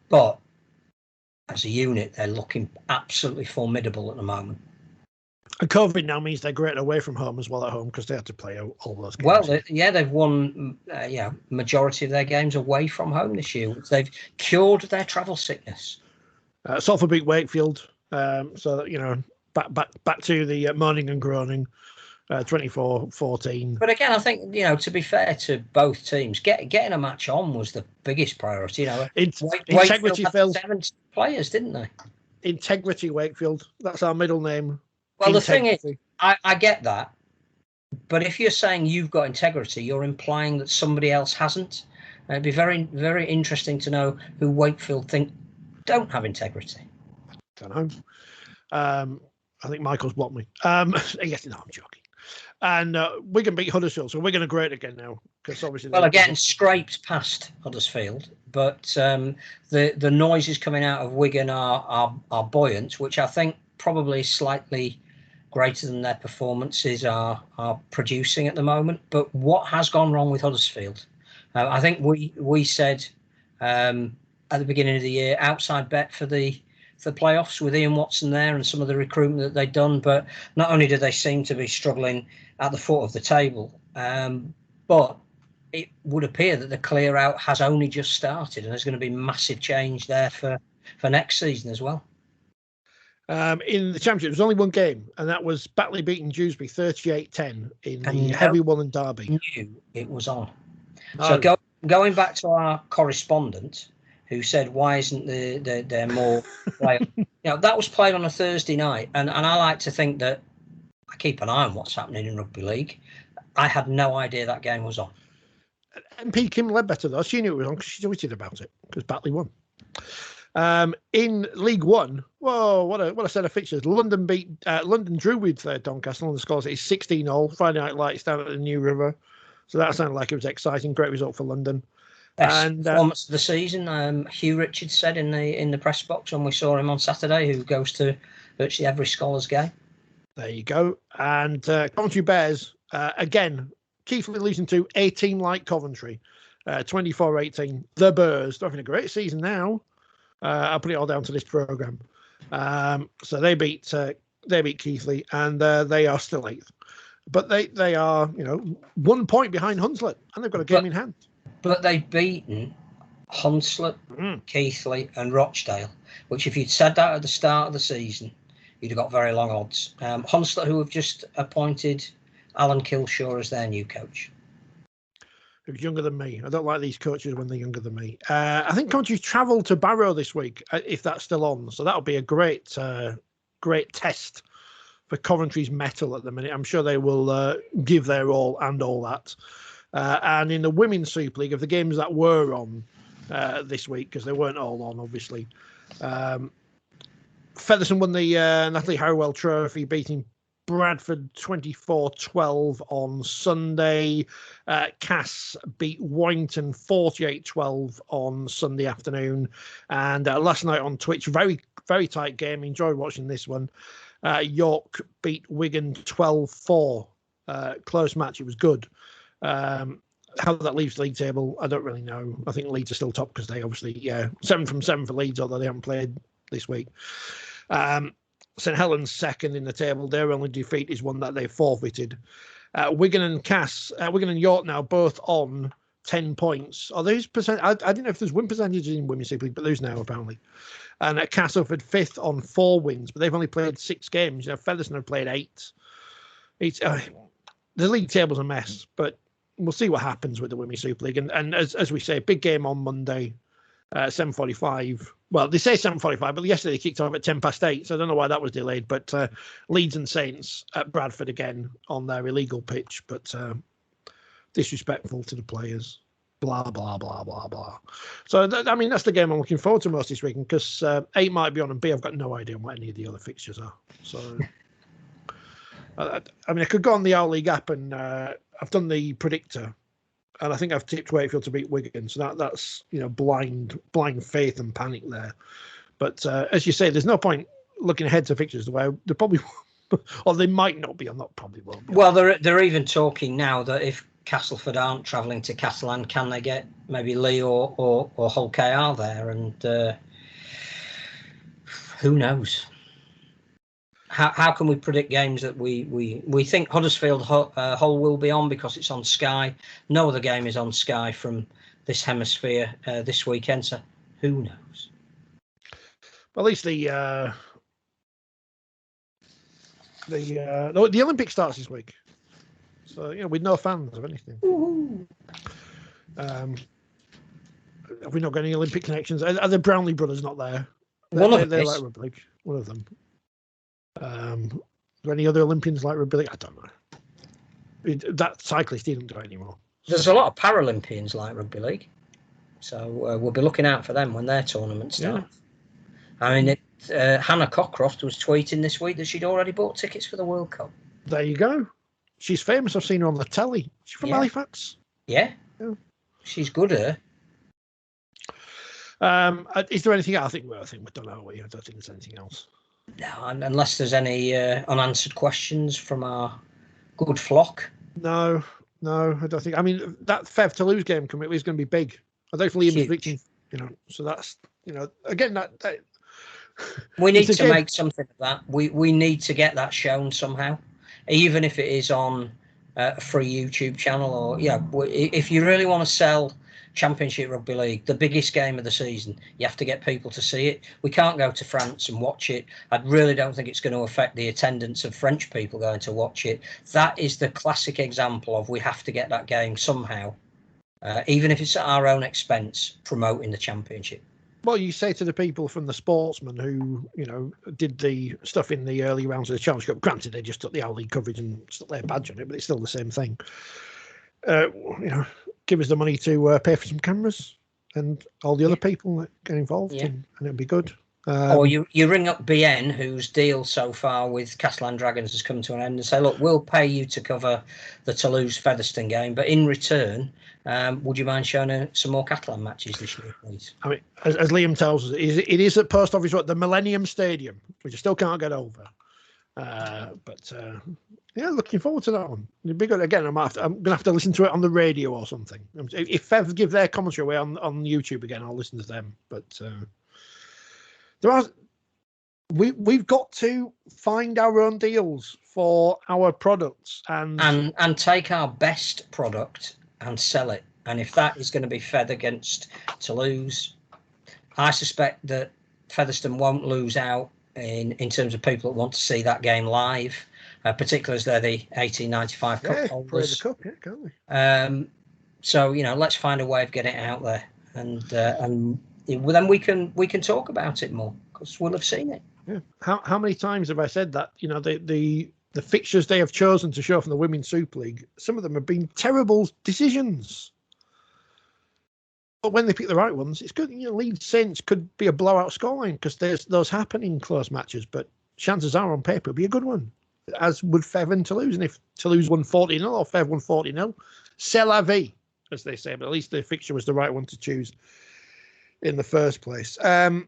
But as a unit, they're looking absolutely formidable at the moment. And COVID now means they're great away from home as well at home because they had to play all those games. Well, they've won majority of their games away from home this year. They've cured their travel sickness. Salford beat Wakefield, so back to the moaning and groaning, 24-14. But again, I think to be fair to both teams, getting a match on was the biggest priority. Integrity, Phil. 7 players, didn't they? Integrity, Wakefield. That's our middle name. Well, integrity. The thing is, I get that, but if you're saying you've got integrity, you're implying that somebody else hasn't. It'd be very, very interesting to know who Wakefield think don't have integrity. Don't know. I think Michael's blocked me. Yes, no, I'm joking. And Wigan beat Huddersfield, so Wigan are great again now. Because obviously, well, again, scraped past Huddersfield, but the noises coming out of Wigan are buoyant, which I think probably slightly greater than their performances are producing at the moment. But what has gone wrong with Huddersfield? I think we said at the beginning of the year, outside bet for the playoffs with Ian Watson there and some of the recruitment that they'd done. But not only do they seem to be struggling at the foot of the table, but it would appear that the clear out has only just started, and there's going to be massive change there for next season as well. In the Championship, there was only one game, and that was Batley beating Dewsbury 38-10 in the heavy one and derby. Knew it was on. Oh. So going back to our correspondent who said, why isn't there more play? That was played on a Thursday night, and I like to think that I keep an eye on what's happening in rugby league. I had no idea that game was on. MP Kim Ledbetter, though, she knew it was on because she tweeted about it because Batley won. In League One, whoa, what a set of fixtures. London drew with Doncaster on the scores. It's 16-all. Friday Night Lights down at the New River. So that sounded like it was exciting. Great result for London. Best performance of the season. Hugh Richards said in the press box when we saw him on Saturday, who goes to virtually every Scholars game. There you go. And Coventry Bears, again, Keighley losing to a team like Coventry, 24-18. The Bears, they're having a great season now. I'll put it all down to this programme. So they beat Keighley, and they are still 8th. But they are, 1 point behind Hunslet, and they've got a game in hand. But they've beaten Hunslet, Keighley, and Rochdale, which if you'd said that at the start of the season, you'd have got very long odds. Hunslet, who have just appointed Alan Kilshaw as their new coach. Who's younger than me. I don't like these coaches when they're younger than me. I think Coventry's travelled to Barrow this week, if that's still on. So that'll be a great test for Coventry's mettle at the minute. I'm sure they will give their all and all that. And in the Women's Super League, of the games that were on this week, because they weren't all on, obviously, Featherstone won the Natalie Harwell Trophy, beating Bradford 24-12 on Sunday. Cass beat Warrington 48-12 on Sunday afternoon. And last night on Twitch, very, very tight game. Enjoyed watching this one. York beat Wigan 12-4. Close match. It was good. How that leaves the league table, I don't really know. I think Leeds are still top because they obviously 7 from 7 for Leeds, although they haven't played this week. St Helens second in the table. Their only defeat is one that they forfeited. Wigan and York now both on 10 points. Are those percent? I didn't know if there's win percentages in Women's Super League, but there's now apparently. And at Castleford 5th on 4 wins, but they've only played 6 games. Featherstone have played 8. It's the league table's a mess, but we'll see what happens with the Women's Super League. And as we say, big game on Monday, 7:45. Well, they say 7:45, but yesterday they kicked off at 8:10, so I don't know why that was delayed. But Leeds and Saints at Bradford again on their illegal pitch, but disrespectful to the players. Blah, blah, blah, blah, blah. So, that's the game I'm looking forward to most this weekend, because A might be on, and B, I've got no idea what any of the other fixtures are. So, I could go on the Our League app, and I've done the predictor, and I think I've tipped Wakefield to beat Wigan. So that's blind faith and panic there. But as you say, there's no point looking ahead to fixtures where they probably, or they might not be, or not probably won't be. Well, they're even talking now that if Castleford aren't travelling to Catalan, can they get maybe Lee or Hull KR there? And Who knows? How can we predict games that we think Huddersfield Hull will be on because it's on Sky? No other game is on Sky from this hemisphere this weekend, so who knows? Well, at least the Olympic starts this week, so with no fans or anything. Have we not got any Olympic connections? Are the Brownlee brothers not there? They're like rugby league. One of them. Are there any other Olympians like rugby league? I don't know. That cyclist didn't do it anymore. There's a lot of Paralympians like rugby league, so we'll be looking out for them when their tournaments start. Yeah. I mean, Hannah Cockcroft was tweeting this week that she'd already bought tickets for the World Cup. There you go. She's famous. I've seen her on the telly. She's from Halifax. Yeah. She's good, her. Is there anything else? I think we're done, aren't we? I don't think there's anything else. No, unless there's any unanswered questions from our good flock. No, I don't think. I mean, that Fev Toulouse game coming is going to be big. I don't think Liam's reaching, so that's, again, that we need to make something of that. We need to get that shown somehow, even if it is on a free YouTube channel, or if you really want to sell Championship Rugby League, the biggest game of the season, you have to get people to see it. We can't go to France and watch it. I really don't think it's going to affect the attendance of French people going to watch it. That is the classic example of we have to get that game somehow, even if it's at our own expense, promoting the Championship. Well, you say to the people from the Sportsman who, did the stuff in the early rounds of the Challenge Cup, granted they just took the Our coverage and stuck their badge on it, but it's still the same thing. Give us the money to pay for some cameras and all the other people that get involved, and it'll be good. Or you ring up BN, whose deal so far with Castellan Dragons has come to an end, and say, look, we'll pay you to cover the Toulouse Featherstone game, but in return, would you mind showing some more Catalan matches this year, please? I mean, as Liam tells us, it is at Post Office Road, the Millennium Stadium, which I still can't get over. Looking forward to that one. It'd be good. Again, I'm gonna have to listen to it on the radio or something. If Fev give their commentary away on YouTube again, I'll listen to them. But we've got to find our own deals for our products and take our best product and sell it. And if that is going to be Fed against Toulouse, I suspect that Featherstone won't lose out in terms of people that want to see that game live, particularly as they're the 1895 Cup holders. The Cup, can't we? So let's find a way of getting it out there, and then we can talk about it more because we'll have seen it. Yeah. How many times have I said that? The fixtures they have chosen to show from the Women's Super League, some of them have been terrible decisions. But when they pick the right ones, it's good. Leeds Saints could be a blowout scoreline because there's those happening close matches, but chances are on paper it'll be a good one, as would Fev and Toulouse. And if Toulouse won 40-0 or Fev won 40-0, c'est la vie, as they say. But at least the fixture was the right one to choose in the first place. So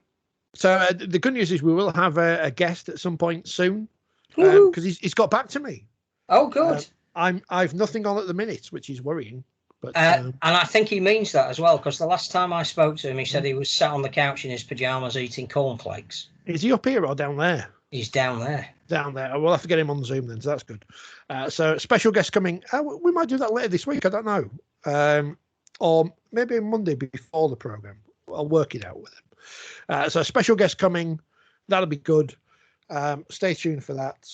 the good news is we will have a guest at some point soon because he's got back to me. Oh, good. I've nothing on at the minute, which is worrying. But, and I think he means that as well, because the last time I spoke to him, he said he was sat on the couch in his pajamas eating cornflakes. Is he up here or down there? He's down there. Down there. We'll have to get him on Zoom then, so that's good. So special guest coming. We might do that later this week. I don't know. Or maybe Monday before the programme. I'll work it out with him. So a special guest coming. That'll be good. Stay tuned for that.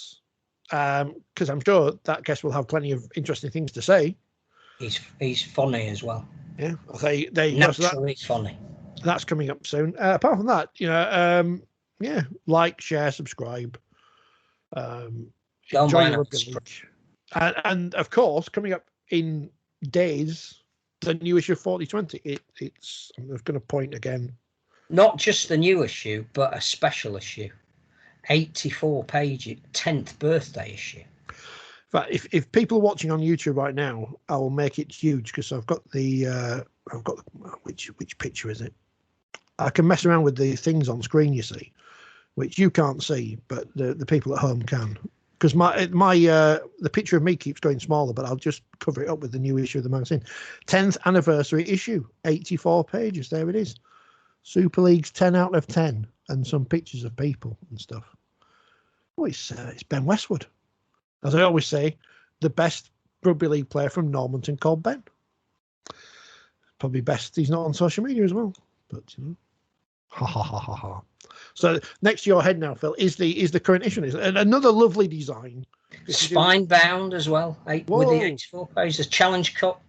Because I'm sure that guest will have plenty of interesting things to say. He's funny as well. Yeah, I'll say there you go. Naturally funny. That's coming up soon. Apart from that, like, share, subscribe. Enjoy the Rugby. And of course, coming up in days, the new issue of 4020. It's I'm going to point again. Not just the new issue, but a special issue. 84 page, 10th birthday issue. But if people are watching on YouTube right now, I will make it huge because I've got which picture is it? I can mess around with the things on screen, you see, which you can't see, but the people at home can. Because the picture of me keeps going smaller, but I'll just cover it up with the new issue of the magazine. 10th anniversary issue, 84 pages. There it is. Super League's 10 out of 10. and some pictures of people and stuff. Oh, it's Ben Westwood. As I always say, the best rugby league player from Normanton called Ben. Probably best he's not on social media as well. But, you know, ha ha ha ha ha. So next to your head now, Phil, is the current issue. Another lovely design. Spine bound as well, with the 84 pages. Challenge Cup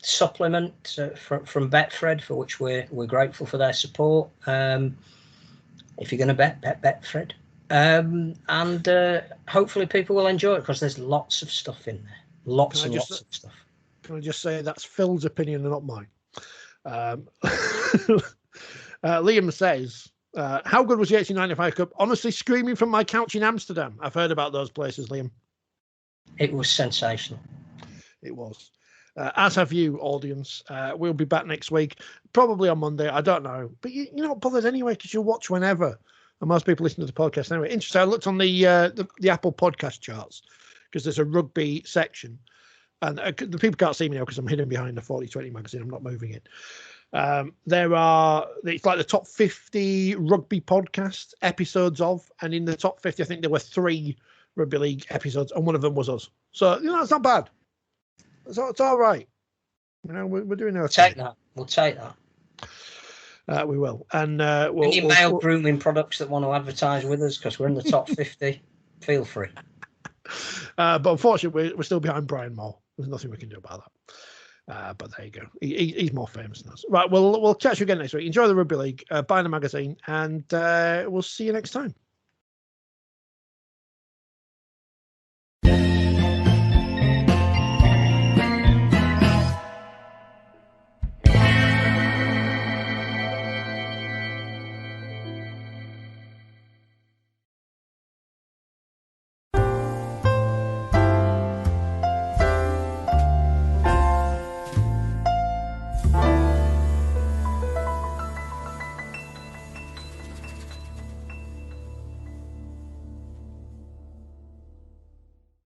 supplement from Betfred, for which we're grateful for their support. If you're going to bet Betfred. And hopefully people will enjoy it, because there's lots of stuff in there. Lots of stuff. Can I just say that's Phil's opinion and not mine? Liam says, how good was the 1895 Cup? Honestly, screaming from my couch in Amsterdam. I've heard about those places, Liam. It was sensational. It was. As have you, audience. We'll be back next week, probably on Monday. I don't know. But you're not bothered anyway, because you'll watch whenever. And most people listen to the podcast anyway. Interesting. I looked on the Apple podcast charts, because there's a rugby section. And the people can't see me now because I'm hidden behind the 4020 magazine. I'm not moving it. It's like the top 50 rugby podcast episodes of, and in the top 50, I think there were 3 rugby league episodes, and one of them was us. So, you know, it's not bad. It's all right. You know, we're doing okay. Take that. We'll take that. We will. And any male grooming products that want to advertise with us, because we're in the top 50, feel free. But unfortunately, we're still behind Brian Moore. There's nothing we can do about that. But there you go. He's more famous than us. Right. We'll catch you again next week. Enjoy the rugby league. Buy the magazine, and we'll see you next time.